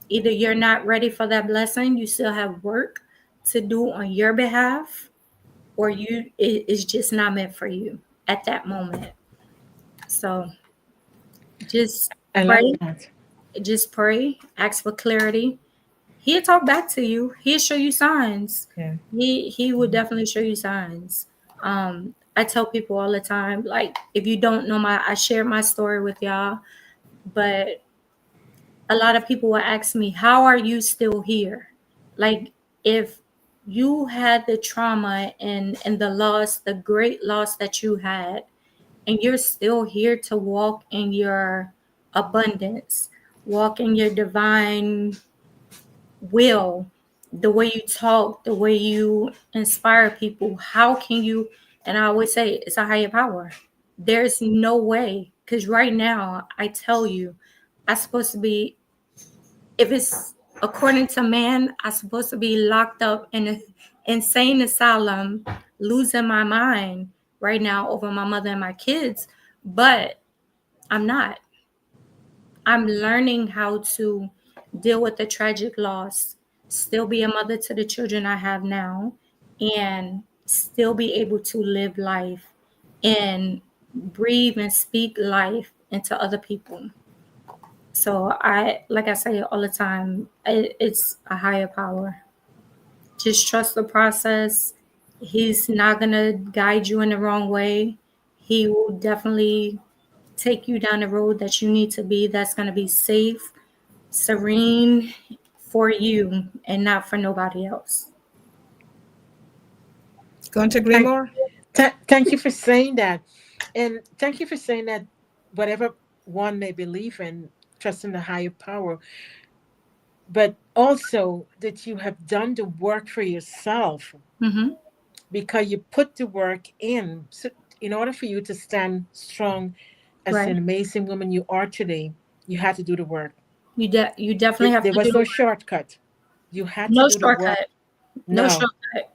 either you're not ready for that blessing, you still have work to do on your behalf, or it's just not meant for you at that moment. So just I love pray, that. ask for clarity. He'll talk back to you. He'll show you signs. Yeah. He will definitely show you signs. I tell people all the time, like, if you don't know I share my story with y'all, but a lot of people will ask me, how are you still here? Like, if you had the trauma and the loss, the great loss that you had, and you're still here to walk in your abundance, walk in your divine will, the way you talk, the way you inspire people, how can you? And I always say it's a higher power. There's no way, because right now I tell you, I'm supposed to be, if it's according to man, I'm supposed to be locked up in an insane asylum, losing my mind right now over my mother and my kids, but I'm not. I'm learning how to deal with the tragic loss, still be a mother to the children I have now, and still be able to live life and breathe and speak life into other people. So like I say all the time, it's a higher power. Just trust the process. He's not going to guide you in the wrong way. He will definitely take you down the road that you need to be, that's going to be safe, serene for you and not for nobody else. Going to agree Thank, more? thank you for saying that. And thank you for saying that whatever one may believe in, trust in the higher power, but also that you have done the work for yourself Mm-hmm. because you put the work in. So in order for you to stand strong as Right. an amazing woman you are today, you had to do the work. You definitely have There to do was the no work. shortcut. You had to No do the work. shortcut. No No. shortcut.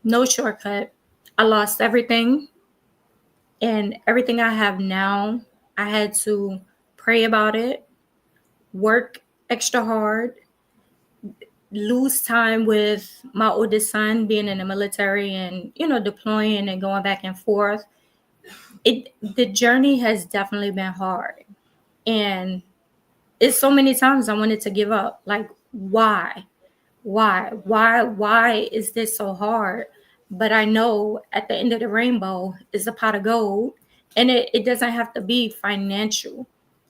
No shortcut. I lost everything, and everything I have now, I had to pray about it, work extra hard, lose time with my oldest son being in the military and deploying and going back and forth. The journey has definitely been hard, and it's so many times I wanted to give up. Like, why is this so hard? But I know at the end of the rainbow is a pot of gold, and it doesn't have to be financial.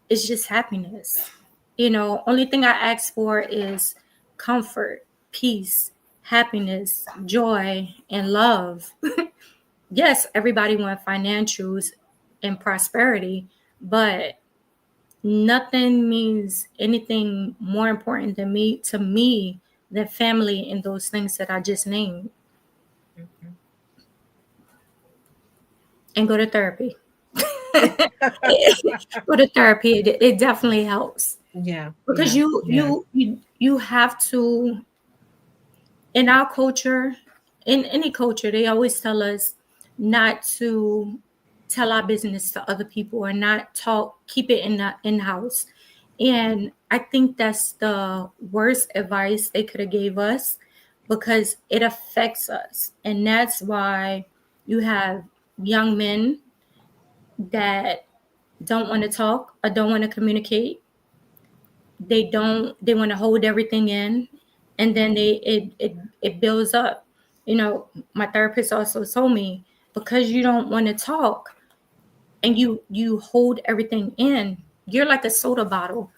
It's just happiness. Only thing I ask for is comfort, peace, happiness, joy, and love. Yes, everybody wants financials and prosperity, but nothing means anything more important to me than family and those things that I just named. Mhm. And go to therapy. Go to therapy. It definitely helps, Yeah, because yeah, yeah. you have to. In our culture, in any culture, they always tell us not to tell our business to other people, or not talk, keep it in the in-house. And I think that's the worst advice they could have gave us, because it affects us. And that's why you have young men that don't want to talk or don't want to communicate. They want to hold everything in, and then it builds up. My therapist also told me, because you don't want to talk and you hold everything in, you're like a soda bottle,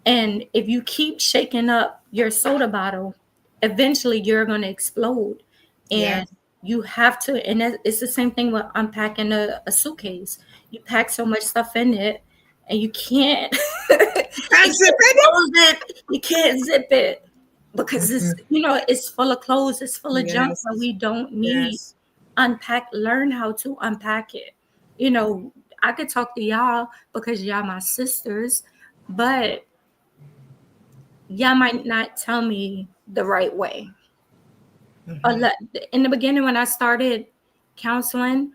and if you keep shaking up your soda bottle, eventually you're going to explode. Yeah. And you have to, and it's the same thing with unpacking a suitcase. You pack so much stuff in it, and you can't Can't zip it? close it. You can't zip it, because Mhm. it's full of clothes, it's full of junk that Yes. we don't need. Yes. Learn how to unpack it. you know I could talk to y'all because y'all my sisters, but y'all might not tell me the right way. Mhm. In the beginning when I started, counseling,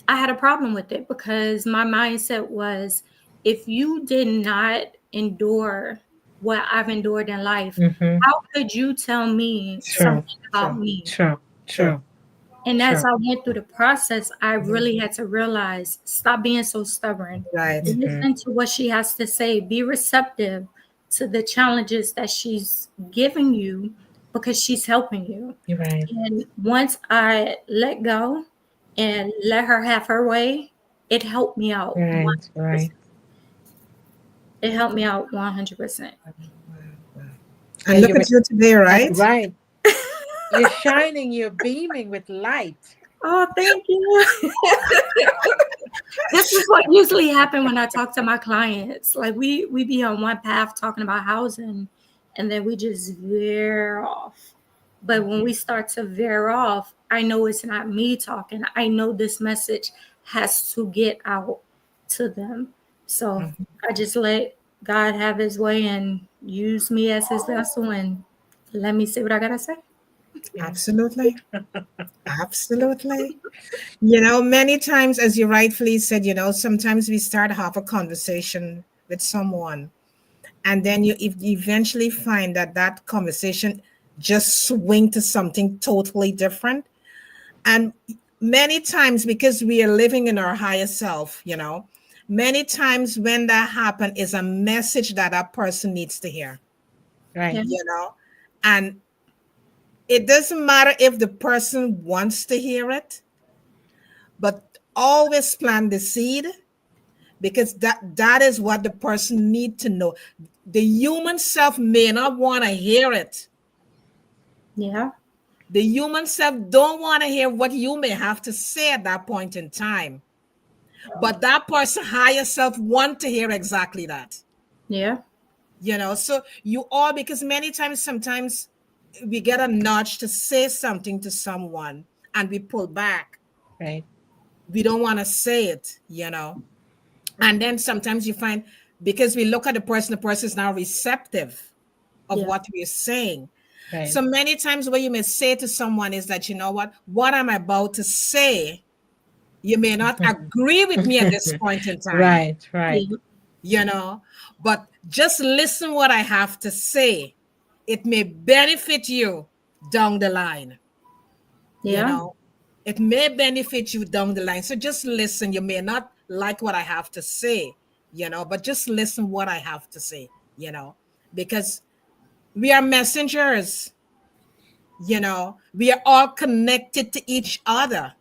I had a problem with it because my mindset was, if you did not endure what I've endured in life, Mm-hmm. how could you tell me True. something about True. me? True. True. And as True. I went through the process, I really had to realize, stop being so stubborn. Right. Mm-hmm. Listen to what she has to say. Be receptive to the challenges that she's giving you, because she's helping you. You're right. And once I let go and let her have her way, it helped me out. Right. Right. It helped me out 100%. Yeah, And look at you today, right? right. You're shining, you're beaming with light. Oh, thank you. This is what usually happens when I talk to my clients. Like we be on one path talking about housing, and then we just veer off. But when we start to veer off, I know it's not me talking. I know this message has to get out to them. So I just let God have his way and use me as his vessel, and let me see what I gotta say. Absolutely. Absolutely. Many times, as you rightfully said, sometimes we start half a conversation with someone, and then you eventually find that that conversation just swing to something totally different. And many times, because we are living in our higher self, many times when that happens is a message that a person needs to hear, Right. and it doesn't matter if the person wants to hear it, but always plant the seed, because that is what the person need to know. The human self may not want to hear it. Yeah. The human self don't want to hear what you may have to say at that point in time, but that person higher self want to hear exactly that. Yeah. So you all, because many times, sometimes we get a nudge to say something to someone and we pull back. Right. We don't want to say it. And then sometimes you find, because we look at the person is now receptive of Yeah. what we're saying. Right. So many times what you may say to someone is that, what I'm about to say, you may not agree with me at this point in time, Right. Right. but just listen what I have to say. It may benefit you down the line, Yeah. it may benefit you down the line. So just listen. You may not like what I have to say, but just listen what I have to say, because we are messengers, we are all connected to each other.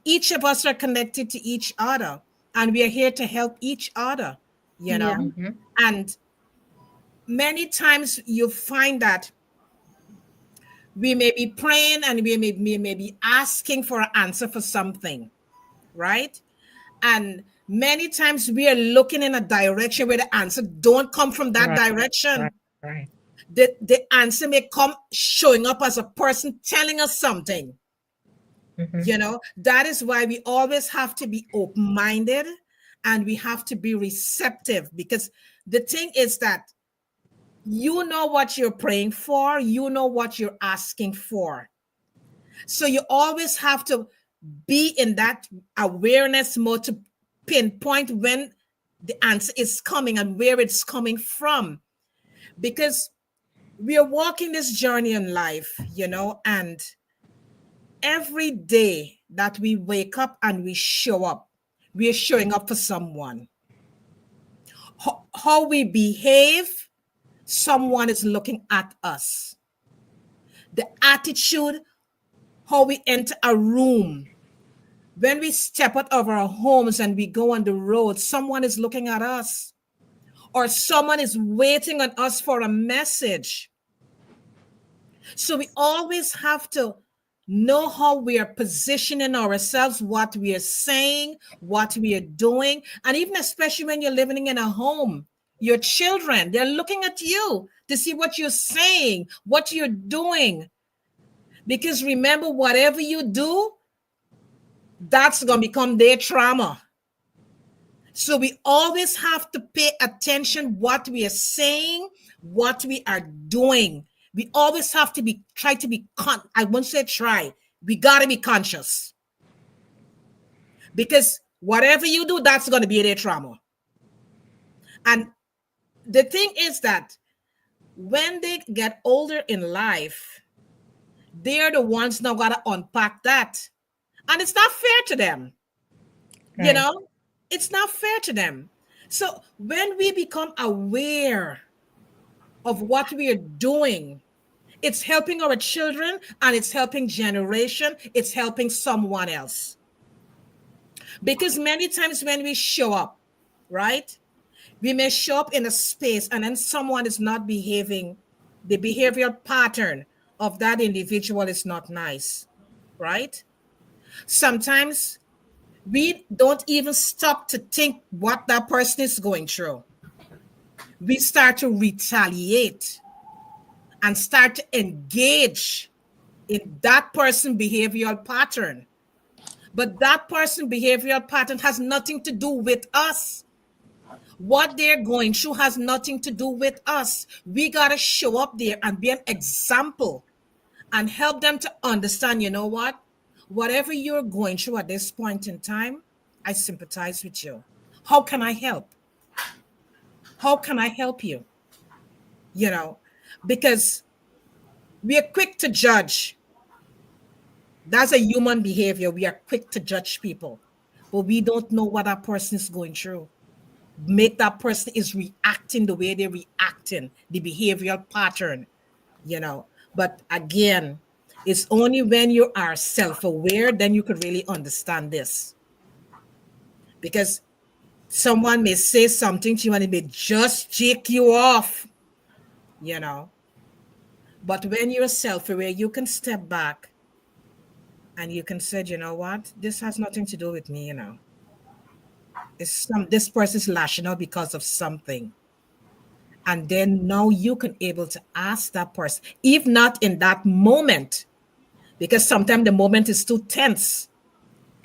Each of us are connected to each other, and we are here to help each other, Yeah. Mm-hmm. and many times you find that we may be praying and we may be asking for an answer for something, right? And many times we are looking in a direction where the answer don't come from that Right. direction. Right. Right. The answer may come showing up as a person telling us something. Mm-hmm. That is why we always have to be open-minded, and we have to be receptive, because the thing is that you know what you're praying for, you know what you're asking for. So you always have to be in that awareness mode to pinpoint when the answer is coming and where it's coming from, because we are walking this journey in life, and every day that we wake up and we show up, we are showing up for someone. How we behave, someone is looking at us. The attitude, how we enter a room, when we step out of our homes and we go on the road, someone is looking at us, or someone is waiting on us for a message. So we always have to know how we are positioning ourselves, what we are saying, what we are doing. And even especially when you're living in a home, your children, they're looking at you to see what you're saying, what you're doing. Because remember, whatever you do, that's going to become their trauma. So we always have to pay attention what we are saying, what we are doing. We always have to try to be I won't say try. We got to be conscious, because whatever you do, that's going to be their trauma. And the thing is that when they get older in life, they're the ones now got to unpack that. And it's not fair to them. You Right. know, it's not fair to them. So when we become aware of what we are doing, it's helping our children, and it's helping generation, it's helping someone else. Because many times when we show up, right, we may show up in a space and then someone is not behaving, the behavioral pattern of that individual is not nice, right? Sometimes we don't even stop to think what that person is going through. We start to retaliate and start to engage in that person behavioral pattern. But that person behavioral pattern has nothing to do with us. What they're going through has nothing to do with us. We got to show up there and be an example and help them to understand, you know what? Whatever you're going through at this point in time, I sympathize with you. How can I help? How can I help you? You know, because we are quick to judge. That's a human behavior. We are quick to judge people, but we don't know what that person is going through. Make that person is reacting the way they're reacting, the behavioral pattern, you know. But again, it's only when you are self-aware then you could really understand this. Because someone may say something to you and it may just tick you off, you know. But when you're self-aware, you can step back and you can say, you know what, this has nothing to do with me, you know. This person's lashing out because of something. And then now you can able to ask that person, if not in that moment, because sometimes the moment is too tense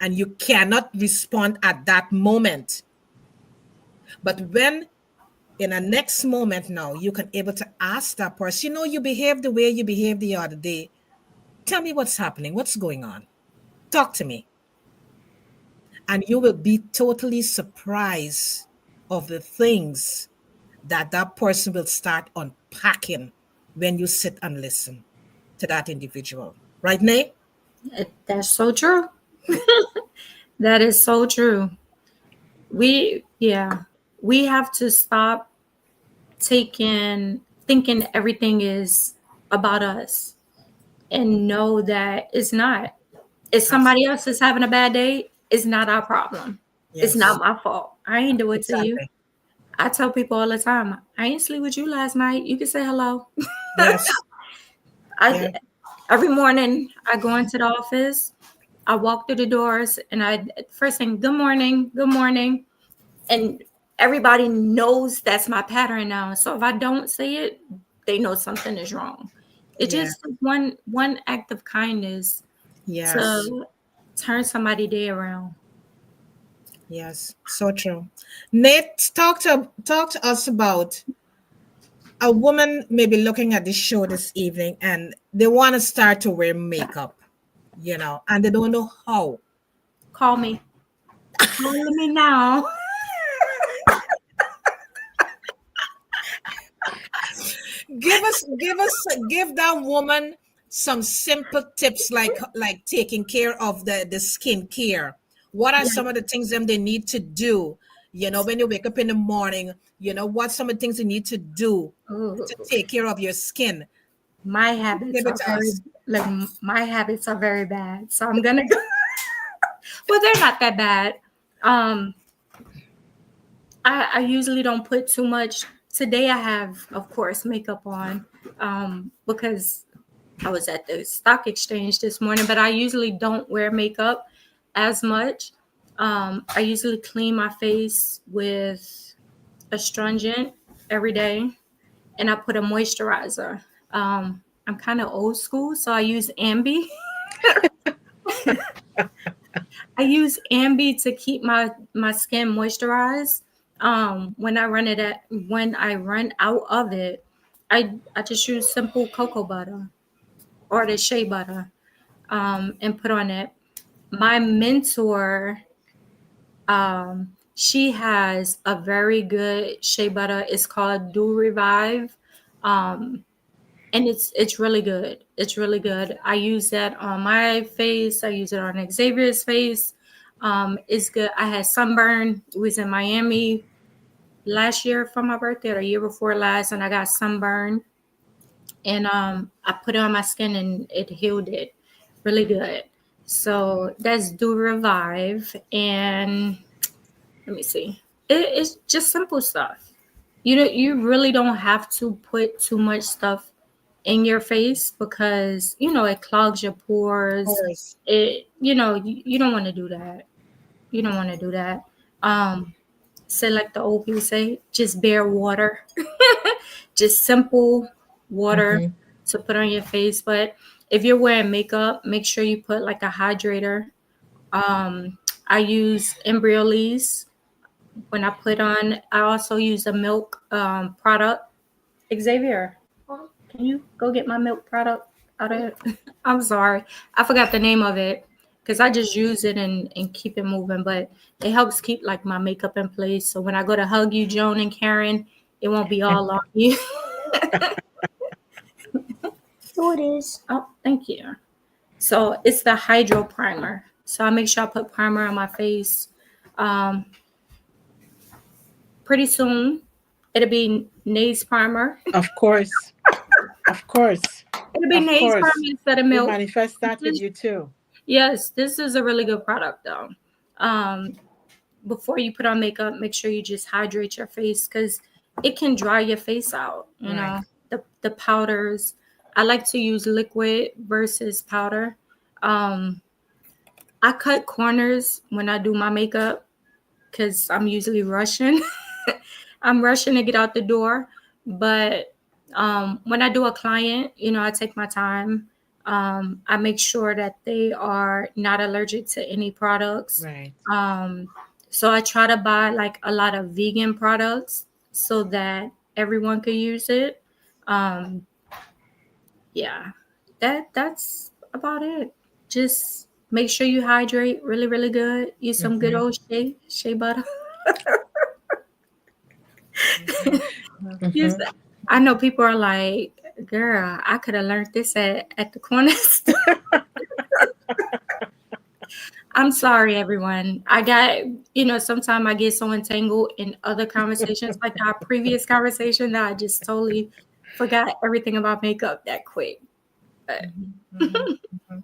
and you cannot respond at that moment. But when in a next moment now, you can able to ask that person, you know, you behaved the way you behaved the other day. Tell me what's happening. What's going on? Talk to me. And you will be totally surprised of the things that that person will start unpacking when you sit and listen to that individual. Right, Nae? That's so true. That is so true. Yeah, we have to stop thinking everything is about us and know that it's not. If somebody Absolutely. else is having a bad day, it's not our problem. It's Yes, not my fault. I ain't do it to you. exactly. I tell people all the time, I ain't sleep with you last night. You can say hello. Yes, I yeah, every morning I go into the office, I walk through the doors, and I first thing, good morning, and everybody knows that's my pattern now. So if I don't say it, they know something is wrong. It yeah, just one act of kindness yes, to turn somebody day around. yes. So true. Nate, talk to us about a woman maybe looking at this show this evening and they want to start to wear makeup, you know, and they don't know how. Call me. Call me now. Give that woman some simple tips like taking care of the skin care. What are Yeah. some of the things them they need to do? You know, when you wake up in the morning, you know, what some of the things you need to do Ooh, to take care of your skin. my habits Give it are to very us. my habits are very bad. So I'm gonna go. Well, they're not that bad. Um, I usually don't put too much. Today I have, of course, makeup on because I was at the stock exchange this morning, but I usually don't wear makeup as much. I usually clean my face with astringent every day, and I put a moisturizer. I'm kind of old school, so I use Ambi. I use Ambi to keep my skin moisturized. When I run out of it, I just use simple cocoa butter or the shea butter. and put on it. My mentor, she has a very good shea butter. It's called Do Revive. Um, and it's really good. It's really good. I use that on my face. I use it on Xavier's face. It's good. I had sunburn. It was in Miami last year for my birthday or the year before last, and I got sunburn. And I put it on my skin and it healed it really good. So that's Do Revive. And let me see. It's just simple stuff. You really don't have to put too much stuff in your face because it clogs your Of pores. course. You don't want to do that. You don't want to do that. Um, Say like the old people say, just bare water, just simple water Mm-hmm. to put on your face. But if you're wearing makeup, make sure you put like a hydrator. I use Embryolisse when I put on. I also use a milk product. Xavier, can you go get my milk product out of it? I'm sorry. I forgot the name of it because I just use it and keep it moving. But it helps keep like my makeup in place. So when I go to hug you, Joan and Karen, it won't be all on you. So it is. Oh, thank you. So it's the Hydro Primer. So I make sure I put primer on my face. Um, Pretty soon, it'll be Nae's Primer. Of course. Of course. It'll be Of Nae's Primer course. instead of We milk. manifest that with you too. Yes, this is a really good product though. Um, Before you put on makeup, make sure you just hydrate your face because it can dry your face out. Right. The powders. I like to use liquid versus powder. Um, I cut corners when I do my makeup because I'm usually rushing. I'm rushing to get out the door. But when I do a client, I take my time. I make sure that they are not allergic to any products. Right. Um, so I try to buy like a lot of vegan products so that everyone could use it. Um, yeah, that's about it. Just make sure you hydrate really, really good. Use some good Mm-hmm. old shea butter. Use Mm-hmm. that. I know people are like, girl, I could have learned this at the corner store. I'm sorry, everyone. I got, sometimes I get so entangled in other conversations, like our previous conversation, that I just totally forgot everything about makeup that quick. But Mm-hmm.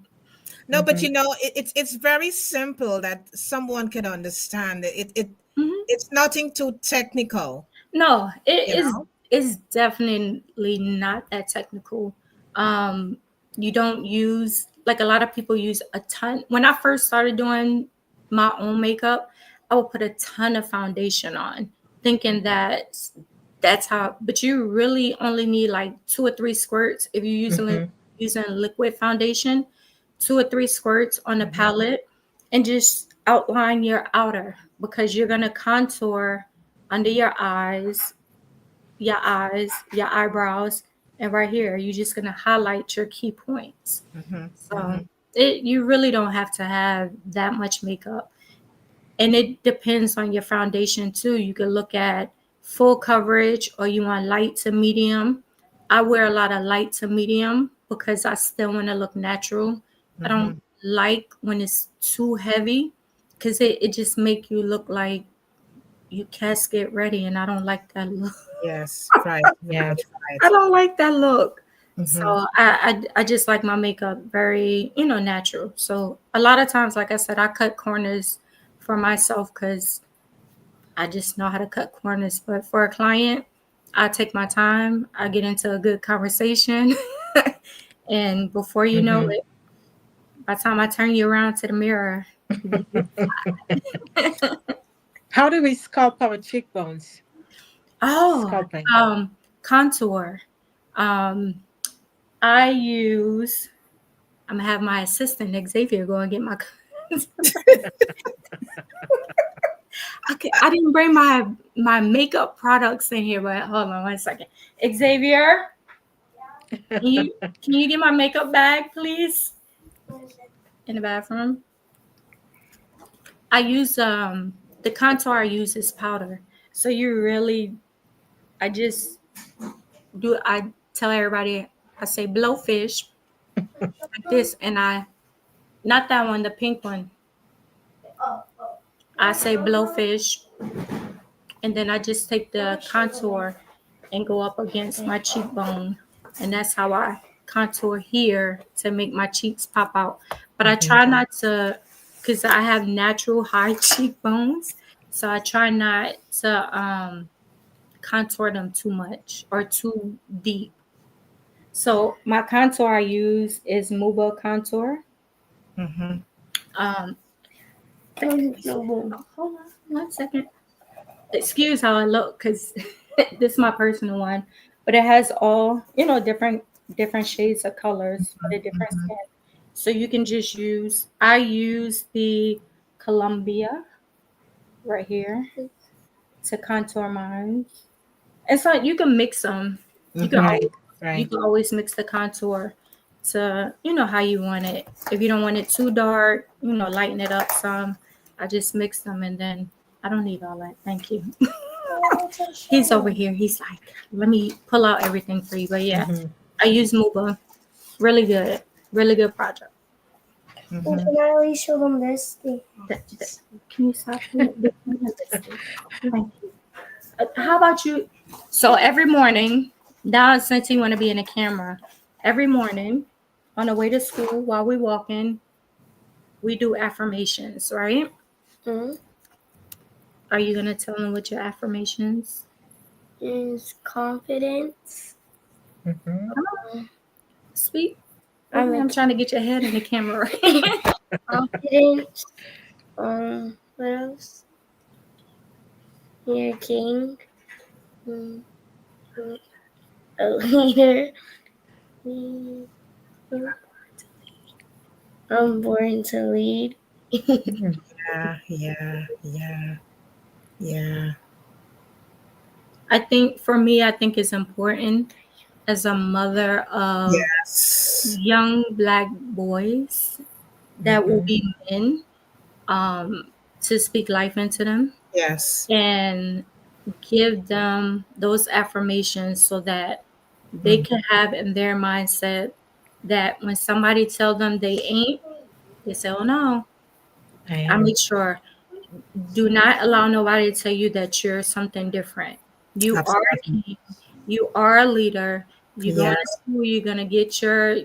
No, but it's very simple that someone can understand. mhm. It's nothing too technical, No, you it is know. is definitely not that technical. Um, you don't use like a lot of people use a ton. When I first started doing my own makeup, I would put a ton of foundation on, thinking that that's how. But you really only need like 2 or 3 squirts if you're Mm-hmm. using liquid foundation, 2 or 3 squirts on the Mm-hmm. palette, and just outline your outer because you're gonna contour under your eyes, your eyebrows, and right here, you're just gonna highlight your key points. Mm-hmm. Mm-hmm. So you really don't have to have that much makeup. And it depends on your foundation too. You can look at full coverage or you want light to medium. I wear a lot of light to medium because I still want to look natural. I Mm-hmm. don't like when it's too heavy because it just make you look like you casket ready, and I don't like that look. Yes, right. Right. I Right. don't like that look. So Mm-hmm. I just like my makeup very, natural. So a lot of times, like I said, I cut corners for myself because I just know how to cut corners. But for a client, I take my time. I get into a good conversation. And before you know Mm-hmm. it, by the time I turn you around to the mirror, you be beautiful. How do we sculpt our cheekbones? Oh, Sculpting. contour. Um, I use. I'm gonna have my assistant Xavier go and get my. Okay, I didn't bring my makeup products in here, but hold on 1 second. Xavier, can you get my makeup bag, please? in the bathroom. I use the contour I use is powder. So you really, I just do. I tell everybody, I say blowfish like this, and I not that one, the pink one. I say blowfish, and then I just take the contour and go up against my cheekbone, and that's how I contour here to make my cheeks pop out. But I try not to, because I have natural high cheekbones, so I try not to contour them too much or too deep. So my contour I use is Muba contour. Um, hold on 1 second. Excuse how I look, because this is my personal one, but it has all different shades of colors for the different skin. So you can just use. I use the Columbia right here to contour mine. And so you can mix them. You can always, you Right. can always mix the contour to how you want it. If you don't want it too dark, lighten it up some. I just mix them, and then I don't need all that. Thank you. He's over here. He's like, let me pull out everything for you. But yeah, I use Muba. Really good project. Can I at least show them this thing? Can you stop it? Thank you. How about you? So every morning, now since you want to be in the camera, every morning on the way to school while we're walking, we do affirmations, right? Mm-hmm. Are you gonna tell them what your affirmations? Is confidence. Speak. I'm trying to get your head in the camera. Confidence. What else? You're a king. A leader. I'm born to lead. Yeah. I think for me, I think it's important as a mother of Yes. young Black boys that will be men, to speak life into them Yes. and give them those affirmations so that they can have in their mindset that when somebody tell them they ain't, they say, oh no. I make sure, do not allow nobody to tell you that you're something different. You are a Absolutely. king. You are a leader. You're going to Yes. school. You're going to get your,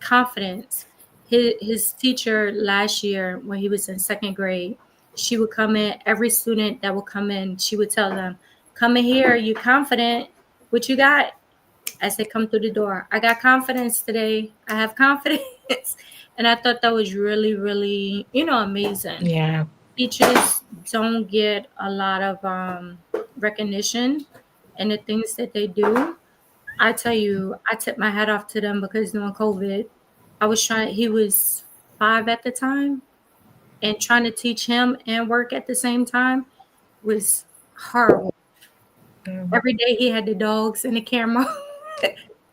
confidence. His teacher last year, when he was in second grade, she would come in. Every student that would come in, she would tell them, "Come in here. You confident? What you got?" As they come through the door, I got confidence today. I have confidence, and I thought that was really, really, amazing. Yeah. Teachers don't get a lot of recognition in the things that they do. I tell you, I tip my hat off to them because during COVID, he was 5 at the time, and trying to teach him and work at the same time was horrible. Every day he had the dogs and the camera.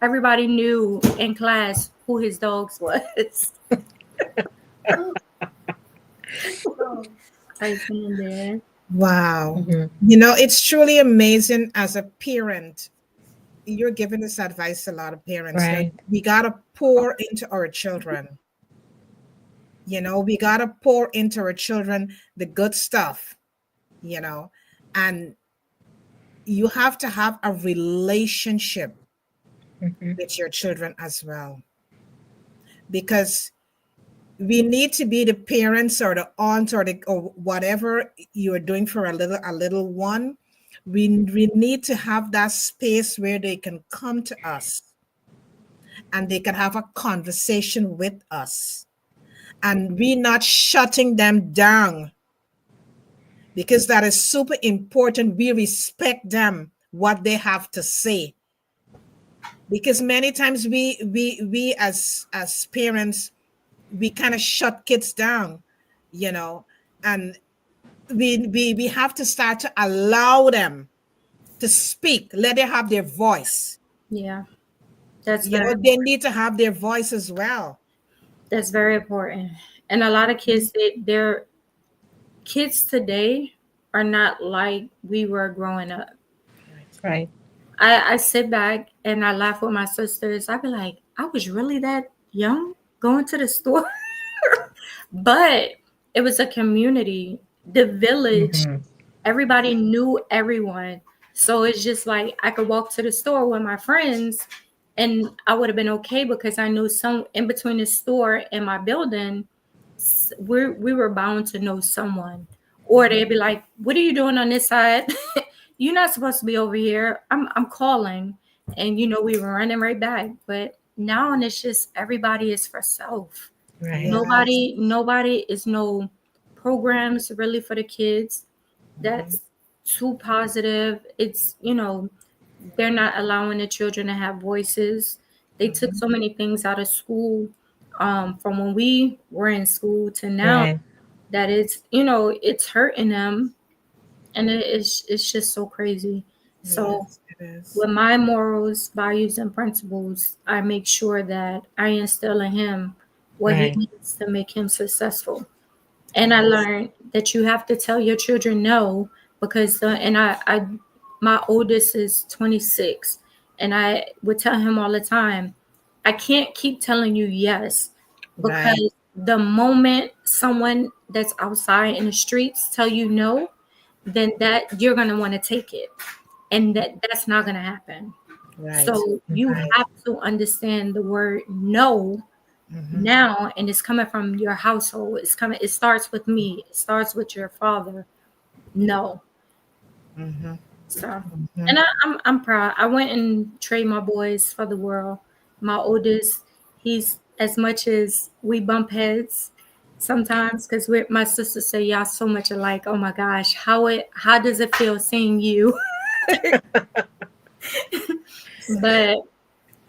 Everybody knew in class who his dogs was. I in there. Wow. It's truly amazing as a parent. You're giving this advice to a lot of parents. Right. We got to pour into our children. We got to pour into our children the good stuff, and you have to have a relationship with your children as well. Because we need to be the parents or the aunts or whatever you are doing for a little one. We need to have that space where they can come to us and they can have a conversation with us, and we not shutting them down, because that is super important. We respect them, what they have to say, because many times we as parents, we kind of shut kids down, and we have to start to allow them to speak, let them have their voice. Yeah, that's very They need to have their voice as well. That's very important. And a lot of kids, they're kids today are not like we were growing up. Right. I sit back and I laugh with my sisters. I be like, I was really that young going to the store. But it was a community, the village, Mm-hmm. everybody knew everyone. So it's just like I could walk to the store with my friends and I would have been okay because I knew some in between the store and my building, we were bound to know someone. Or they'd be like, "What are you doing on this side? You're not supposed to be over here. I'm calling." And we were running right back. But now it's just everybody is for self. Right. Yes. Nobody is no programs really for the kids. Mhm. That's too positive. They're not allowing the children to have voices. They took Mhm. so many things out of school, from when we were in school to now, Right. that it's hurting them, and it's just so crazy. So Yes, it is. with my morals, values, and principles, I make sure that I instill in him what he Right. needs to make him successful. And I Yes. learned that you have to tell your children no, because my oldest is 26, and I would tell him all the time, I can't keep telling you yes, Right. because the moment someone that's outside in the streets tell you no, then that you're gonna want to take it, and that's not gonna happen. Right. So you Right. have to understand the word no Mhm. now, and it's coming from your household. It starts with me, it starts with your father. No. Mhm. So, and Mhm. I'm proud. I went and trained my boys for the world. My oldest, he's, as much as we bump heads sometimes, because my sister say y'all so much alike. Oh my gosh, how does it feel seeing you? But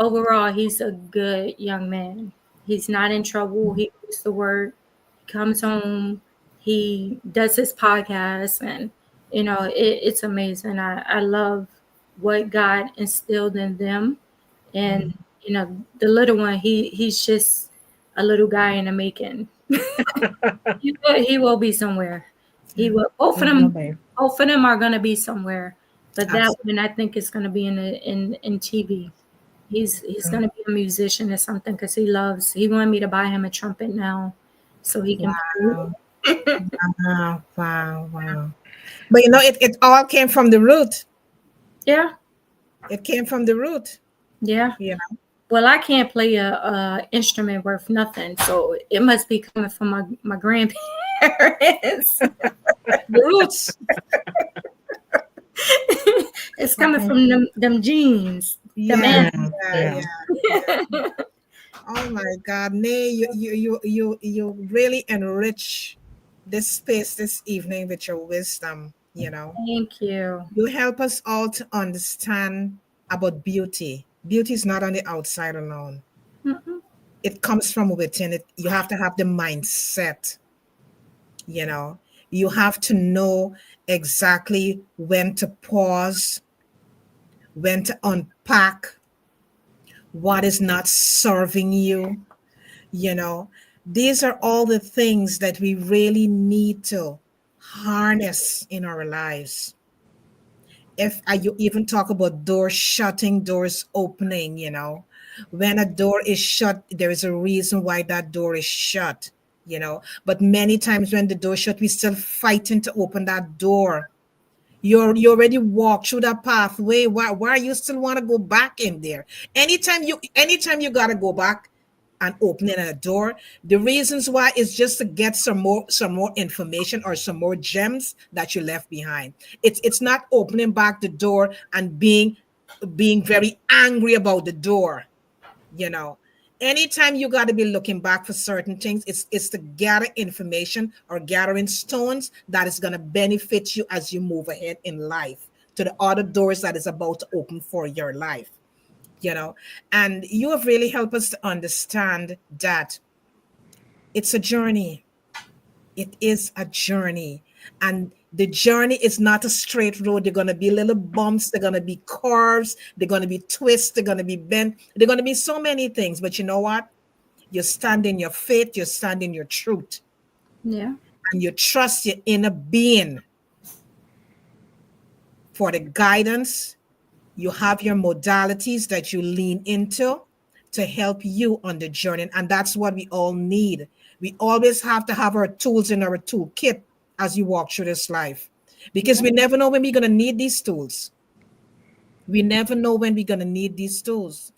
overall, he's a good young man. He's not in trouble. He goes to work, comes home, he does his podcast, and it's amazing. I love what God instilled in them, and Mhm. the little one, he's just a little guy in the making. He will be somewhere. He Yeah. will. It will be. Both of them are gonna be somewhere. But that Absolutely. one, I think, is gonna be in TV. He's gonna be a musician or something, because he wanted me to buy him a trumpet now, so he can play. Wow. Wow. Wow. Wow. But it all came from the root. Yeah, It came from the root. yeah. You know, Well, I can't play a instrument worth nothing, so it must be coming from my grandparents. the roots. It's coming from them genes, them Yeah. Yeah. ancestors. Yeah. Yeah. Yeah. Yeah. Oh my God, Nay, you really enrich this space this evening with your wisdom. Thank you. You help us all to understand about beauty. Beauty is not on the outside alone. Mhm. It comes from within. You have to have the mindset. You know, you have to know exactly when to pause, when to unpack what is not serving you. You know, these are all the things that we really need to harness in our lives. If you even talk about doors shutting, doors opening, when a door is shut, there is a reason why that door is shut. But many times when the door shut, we still fighting to open that door. You already walked through that pathway. Why you still want to go back in there? Anytime you gotta go back and opening a door, the reasons why is just to get some more information or some more gems that you left behind. It's not opening back the door and being very angry about the door. you know Anytime you got to be looking back for certain things, it's to gather information or gathering stones that is going to benefit you as you move ahead in life to the other doors that is about to open for your life. you know and you have really helped us to understand that it's a journey. It is a journey. And the journey is not a straight road. There are going to be little bumps. There are going to be curves. There are going to be twists. There are going to be bent. There are going to be so many things. But you know what? You stand in your faith, you stand in your truth, Yeah. and you trust your inner being for the guidance. You have your modalities that you lean into to help you on the journey. And that's what we all need. We always have to have our tools in our toolkit as you walk through this life, because Yeah. we never know when we're going to need these tools. We never know when we're going to need these tools.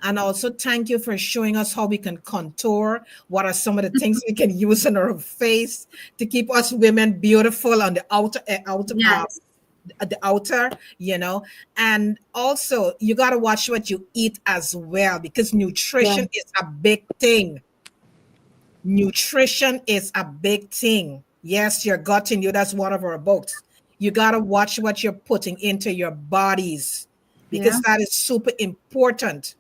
And also, thank you for showing us how we can contour. What are some of the things we can use on our face to keep us women beautiful on the Yes. the outer, you know. And also, you got to watch what you eat as well, because Yeah. nutrition is a big thing. Nutrition is a big thing. Yes, your gut in you, that's one of our books. You got to watch what you're putting into your bodies, Yeah. because that is super important.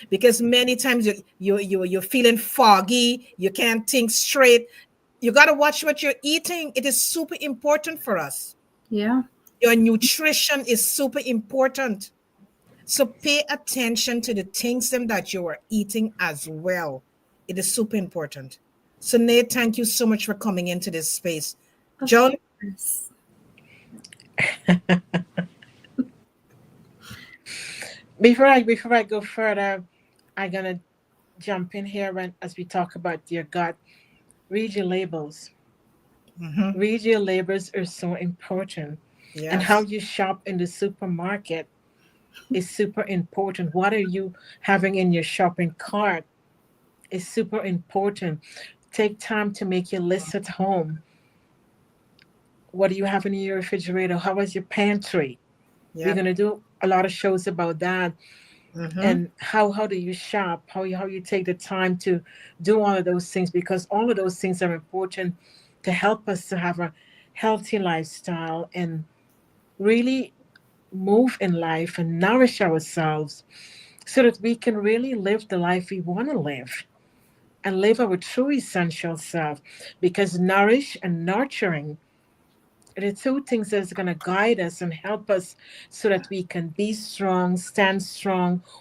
Because many times you're feeling foggy, you can't think straight. You got to watch what you're eating. It is super important for us. Yeah. Your nutrition is super important. So pay attention to the things them that you are eating as well. It is super important. So Nate, thank you so much for coming into this space. Of John, course. Before I go further, I'm gonna jump in here when as we talk about your gut. Read your labels. mhm, Read your labels are so important. And how yes, you shop in the supermarket is super important. What are you having in your shopping cart is super important. Take time to make your list at home. What do you have in your refrigerator? How is your pantry? We're yep, gonna do a lot of shows about that, mhm, and how do you shop? How you take the time to do all of those things, because all of those things are important to help us to have a healthy lifestyle and really move in life and nourish ourselves so that we can really live the life we want to live and live our true essential self, because nourish and nurturing are the two things that's going to guide us and help us so that we can be strong,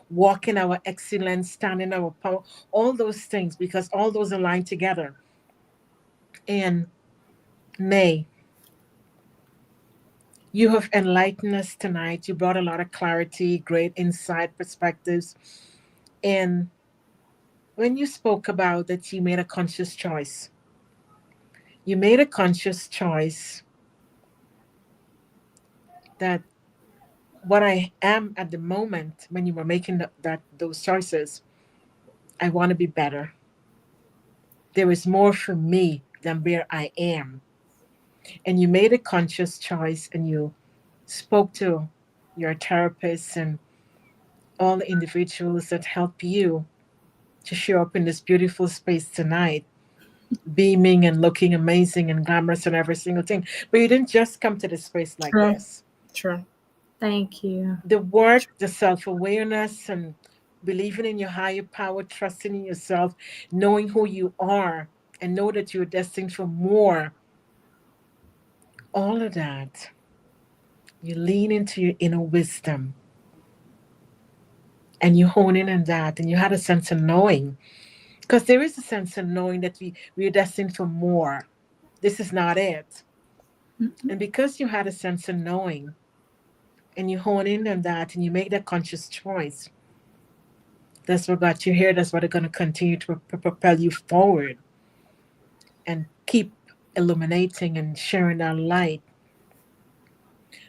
walk in our excellence, stand in our power, all those things, because all those align together. And Nay, you have enlightened us tonight. You brought a lot of clarity, great insight, perspectives. And when you spoke about that, you made a conscious choice. You made a conscious choice that what I am at the moment, when you were making those choices, I want to be better. There is more for me than where I am. And you made a conscious choice, and you spoke to your therapists and all the individuals that help you to show up in this beautiful space tonight, beaming and looking amazing and glamorous and every single thing. But you didn't just come to this space like True. this. true. Thank you. The work, the self awareness, and believing in your higher power, trusting in yourself, knowing who you are, and know that you're destined for more, all of that, you lean into your inner wisdom and you hone in on that, and you had a sense of knowing, because there is a sense of knowing that we're destined for more. This is not it. Mhm. And because you had a sense of knowing and you hone in on that and you make that conscious choice, that's what got you here. That's what are going to continue to propel you forward and keep illuminating and sharing that light.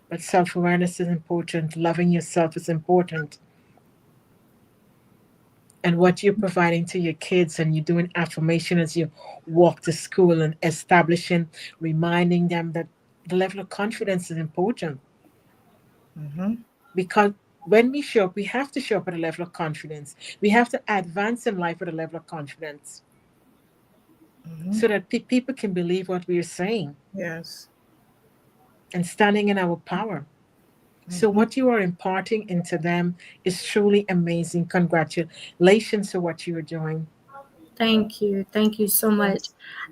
But self awareness is important, loving yourself is important. And what you're providing to your kids, and you're doing affirmation as you walk to school and establishing, reminding them that the level of confidence is important, Mhm, because when we show up, we have to show up at a level of confidence. We have to advance in life at a level of confidence mhm, so that people can believe what we are saying yes, and standing in our power. So, mhm, what you are imparting into them is truly amazing. Congratulations to what you are doing. Thank you. Thank you so much.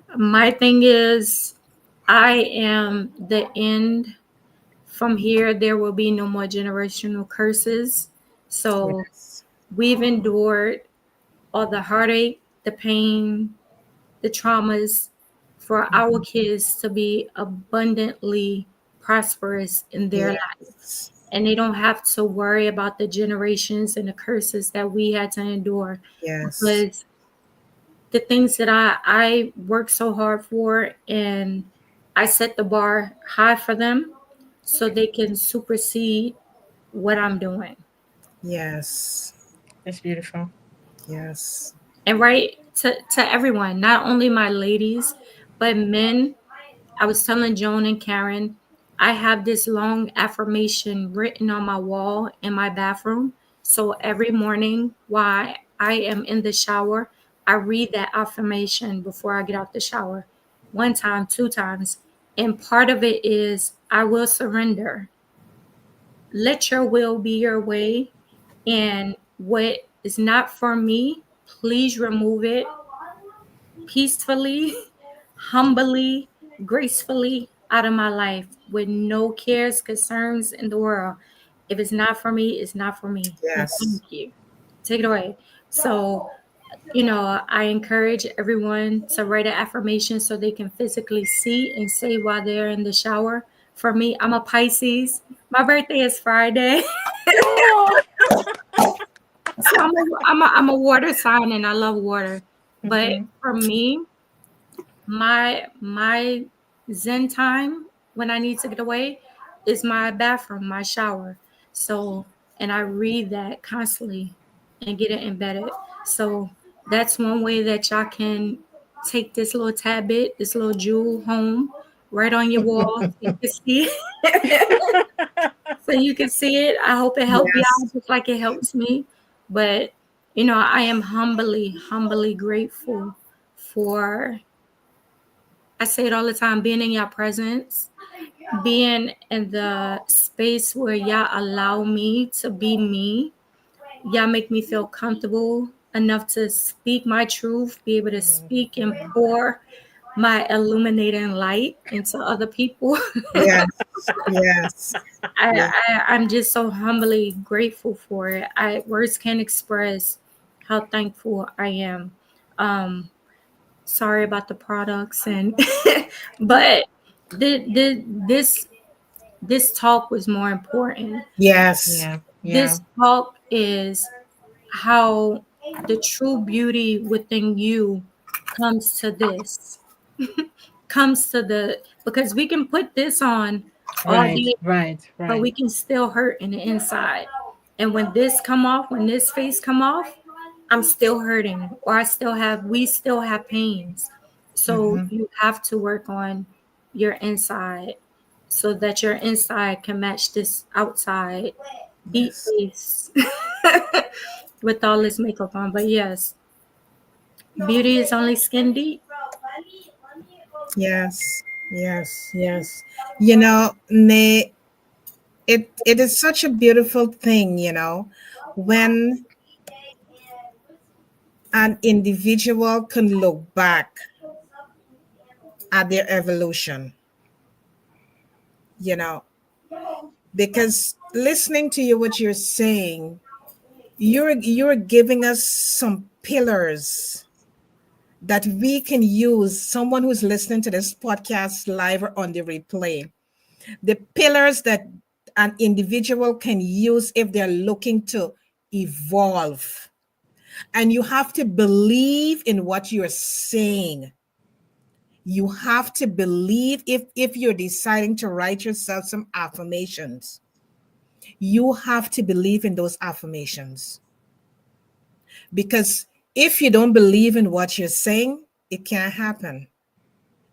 yes, My thing is, I am the end. From here, there will be no more generational curses. So yes, we've endured all the heartache, the pain, the traumas, for our kids to be abundantly prosperous in their life. Yes. And they don't have to worry about the generations and the curses that we had to endure. Yes. Because the things that I work so hard for, and I set the bar high for them so they can supersede what I'm doing. Yes. That's beautiful. Yes. And right to everyone, not only my ladies, but men. I was telling Joan and Karen, I have this long affirmation written on my wall in my bathroom. So every morning while I am in the shower, I read that affirmation before I get out the shower. One time, two times. And part of it is I will surrender. Let your will be your way. And what is not for me, please remove it peacefully, humbly, gracefully out of my life with no cares, concerns in the world. If it's not for me, it's not for me. And Yes. thank you. Take it away. So, I encourage everyone to write an affirmation so they can physically see and say while they're in the shower. For me, I'm a Pisces. My birthday is Friday. Oh. So I'm a water sign and I love water. But Mhm. for me, my zen time when I need to get away is my bathroom, my shower. So, and I read that constantly and get it embedded. So that's one way that y'all can take this little tad bit, this little jewel home, right on your wall. So you can see so you can see it. I hope it helps y'all Yes. just like it helps me. But I am humbly grateful for, I say it all the time, being in your presence, being in the space where y'all allow me to be me. Y'all make me feel comfortable enough to speak my truth, be able to speak and pour my illuminating light into other people. Yes. Yes. Yeah. I'm just so humbly grateful for it. Words can't express how thankful I am. Um, Sorry about the products, and but this this talk was more important. Yes. Yeah. Yeah. This talk is how the true beauty within you comes to this, comes to the, because we can put this on all Right. day, Right. but Right. we can still hurt in the inside. And when this come off, when this face come off, I'm still hurting, or we still have pains. So Hmm. you have to work on your inside so that your inside can match this outside beat Yes. face with all this makeup on. But yes, beauty is only skin deep. Yes. Yes. Yes. Nay, it is such a beautiful thing, when an individual can look back at their evolution, you know, because listening to you, what you're saying, you're giving us some pillars that we can use. Someone who's listening to this podcast live or on the replay, the pillars that an individual can use if they're looking to evolve. And you have to believe in what you're saying. You have to believe, if you're deciding to write yourself some affirmations, you have to believe in those affirmations. Because if you don't believe in what you're saying, it can't happen.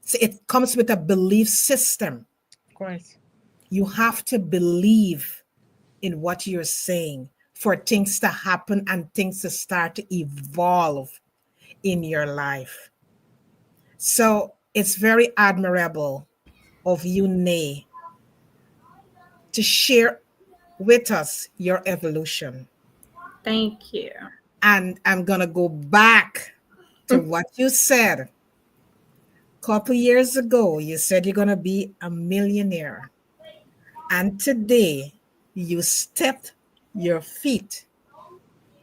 So it comes with a belief system. Of course. You have to believe in what you're saying for things to happen and things to start to evolve in your life. So it's very admirable of you, Nae, to share with us your evolution. Thank you. And I'm going to go back to what you said a couple years ago. You said you're going to be a millionaire. And today you stepped your feet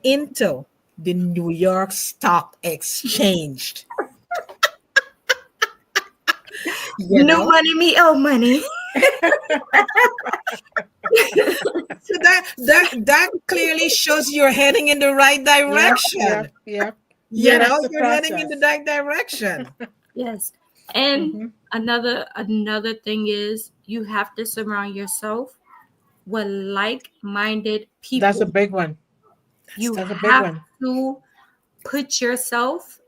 into the New York Stock Exchange. You New know, money, me old money. so that clearly shows you're heading in the right direction. Yep. You Yeah, know, that's the you're heading in the process. right direction. Yes. And Mhm. another thing is you have to surround yourself with like-minded That's a people. big one. You That's a big have one. to put yourself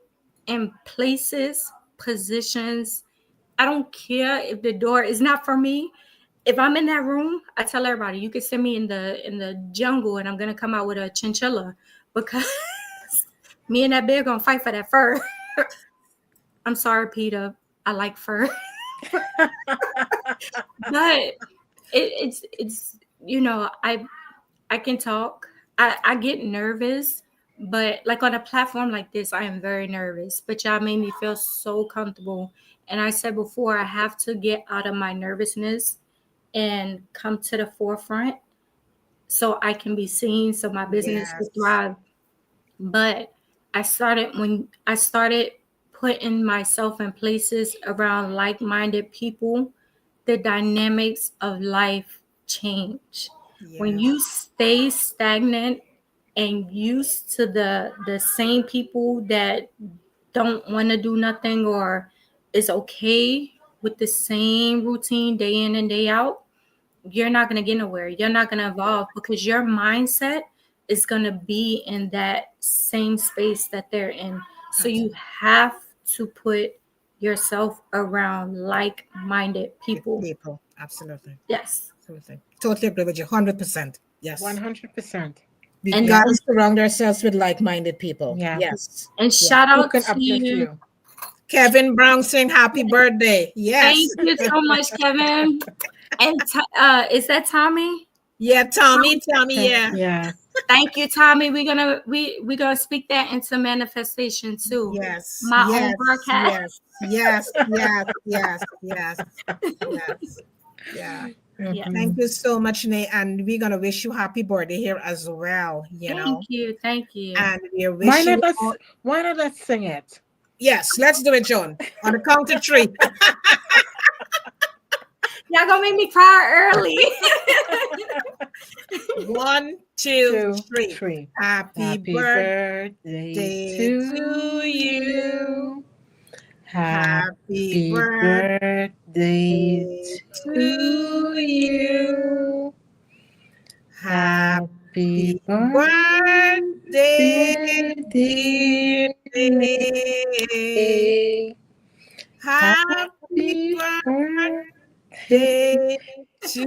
in places, positions. I don't care if the door is not for me. If I'm in that room, I tell everybody, you can send me in the jungle and I'm gonna come out with a chinchilla because me and that bear gonna fight for that fur. I'm sorry, Peter. I like fur. But it's I can talk. I get nervous, but like on a platform like this, I am very nervous. But y'all made me feel so comfortable. And I said before, I have to get out of my nervousness and come to the forefront so I can be seen, so my business will Yes. thrive. But when I started putting myself in places around like-minded people, the dynamics of life change. When Yes. you stay stagnant and used to the same people that don't want to do nothing or is okay with the same routine day in and day out, you're not going to get nowhere. You're not going to evolve because your mindset is going to be in that same space that they're in. So you have to put yourself around like-minded people. People. Absolutely. Yes. Absolutely. Totally agree with you. 100%. Yes. 100%. We And got to surround ourselves with like-minded people. Yeah. Yes. and Yes. shout Who out can to uplift you. you? Kevin Brown saying happy birthday. Yes. Thank you so much, Kevin. And is that Tommy? Yeah, Tommy, yeah. Yeah. Thank you, Tommy. We're gonna speak that into manifestation too. Yes, My own yes, broadcast. yes, yes, yes, yes, yes, yes. Yeah. Yes. Thank Mhm. you so much, Nate. And we're gonna wish you happy birthday here as well, Thank you. Thank you. And we're Why wishing not you let's all, why not let's sing it? yes, let's do it, John. On the count of three. Y'all gonna make me cry early. 1, 2, Two, 3. three. Happy Happy birthday birthday to to you. you. Happy Happy birthday birthday to to you. you. Happy Happy birthday, birthday, dear dear Nate. Nay. Happy Happy birthday birthday to to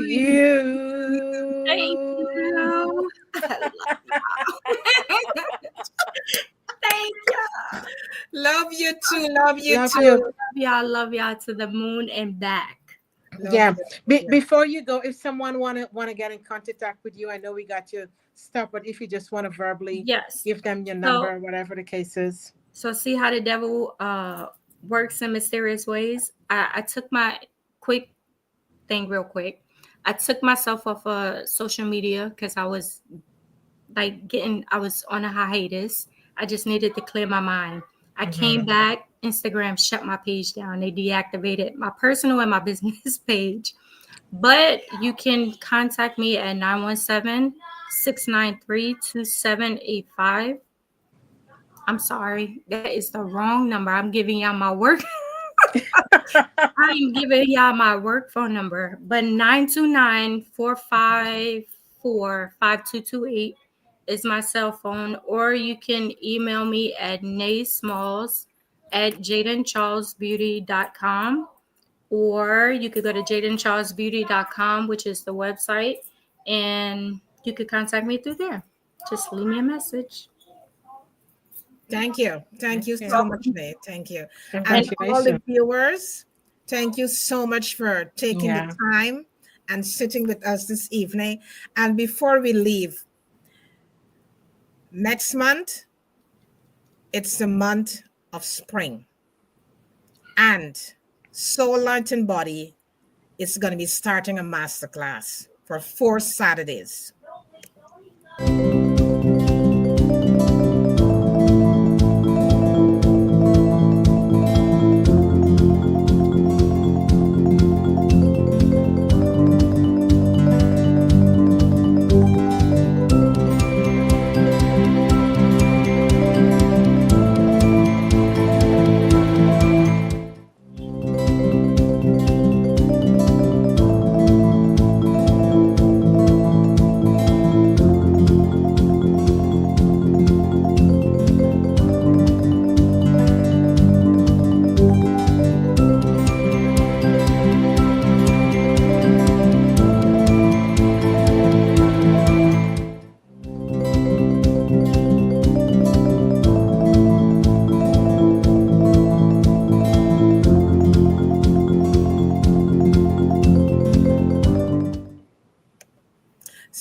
you. Thank you. you. Thank you. Love you too. Love you Love you. too. Love y'all to the moon and back. Love Yeah. you. Yeah. Before you go, if someone wanna get in contact with you, I know we got your stuff, but if you just want to verbally Yes. give them your So number, whatever the case is. so see how the devil works in mysterious ways. I took my quick thing real quick. I took myself off social media because I was I was on a hiatus. I just needed to clear my mind. I came back, Instagram shut my page down. They deactivated my personal and my business page. But you can contact me at 917-693-2785. I'm sorry, that is the wrong number. I'm giving y'all my work. I'm giving y'all my work phone number, but 929-454-5228 is my cell phone, or you can email me at Nae Smalls at jadencharlesbeauty.com, or you could go to jadencharlesbeauty.com, which is the website, and you could contact me through there. Just leave me a message. Thank you. Thank you so much, Nate. Thank you. And all the Congratulations. viewers, thank you so much for taking the Yeah. time and sitting with us this evening. And before we leave, next month, it's the month of spring. And Soul Light and Body is going to be starting a masterclass for 4 Saturdays.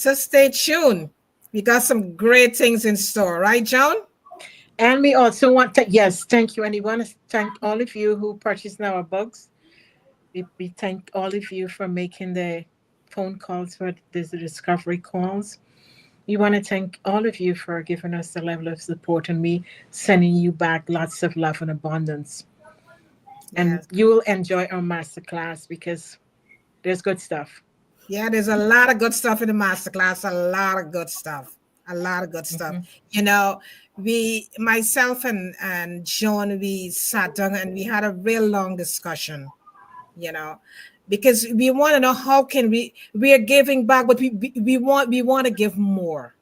So stay tuned. We got some great things in store, right, Joan? And we also want to, yes, thank you. And we want to thank all of you who purchased our books. We thank all of you for making the phone calls for the discovery calls. We want to thank all of you for giving us the level of support and me sending you back lots of love and abundance. And Yes. you will enjoy our masterclass because there's good stuff. Yeah, there's a lot of good stuff in the masterclass. A lot of good stuff. A lot of good stuff. Mhm. You know, myself and Joan, we sat down and we had a real long discussion. You know, because we want to know how can we are giving back, but we want to give more.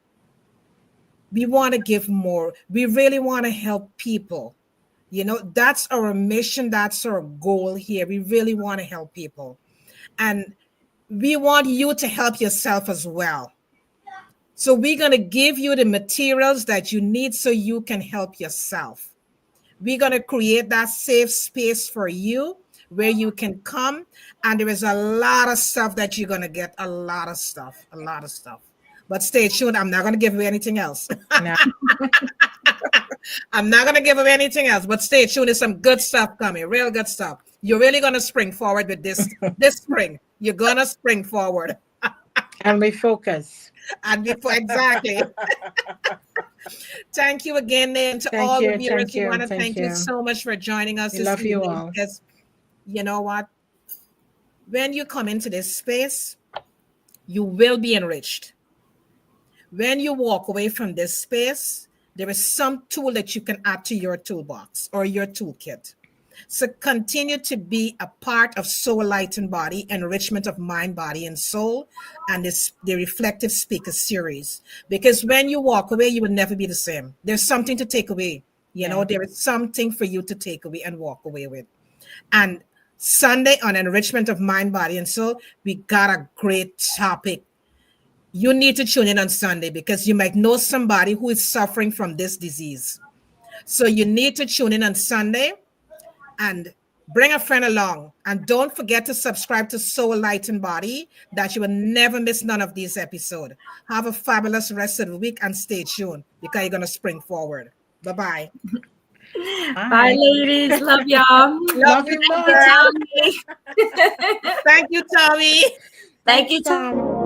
We want to give more. We really want to help people. You know, that's our mission. That's our goal here. We really want to help people. And we want you to help yourself as well. So we're going to give you the materials that you need so you can help yourself. We're going to create that safe space for you where you can come. And there is a lot of stuff that you're going to get. A lot of stuff. A lot of stuff. But stay tuned. I'm not going to give you anything else. Now, I'm not going to give away anything else, but stay tuned. There's some good stuff coming, real good stuff. You're really going to spring forward with this spring. You're going to spring forward. and we focus. And before, exactly. Thank you again, Nae, and to Thank all you, the viewers. thank We you, want to thank thank you you. so much for joining us We this love you evening. all. Because you know what? When you come into this space, you will be enriched. When you walk away from this space, there is some tool that you can add to your toolbox or your toolkit. So continue to be a part of Soul Light and Body, enrichment of mind, body, and soul, and the Reflective Speaker series. Because when you walk away, you will never be the same. There's something to take away. You know, Yeah. there is something for you to take away and walk away with. And Sunday on enrichment of mind, body, and soul, we got a great topic. You need to tune in on Sunday because you might know somebody who is suffering from this disease. So you need to tune in on Sunday and bring a friend along. And don't forget to subscribe to Soul Light and Body that you will never miss none of these episodes. Have a fabulous rest of the week and stay tuned because you're going to spring forward. Bye-bye. Bye, Bye. ladies. Love y'all. Love Love you, you my more. girl. Tommy. Thank you, Tommy. Thank Thanks, you, Tom.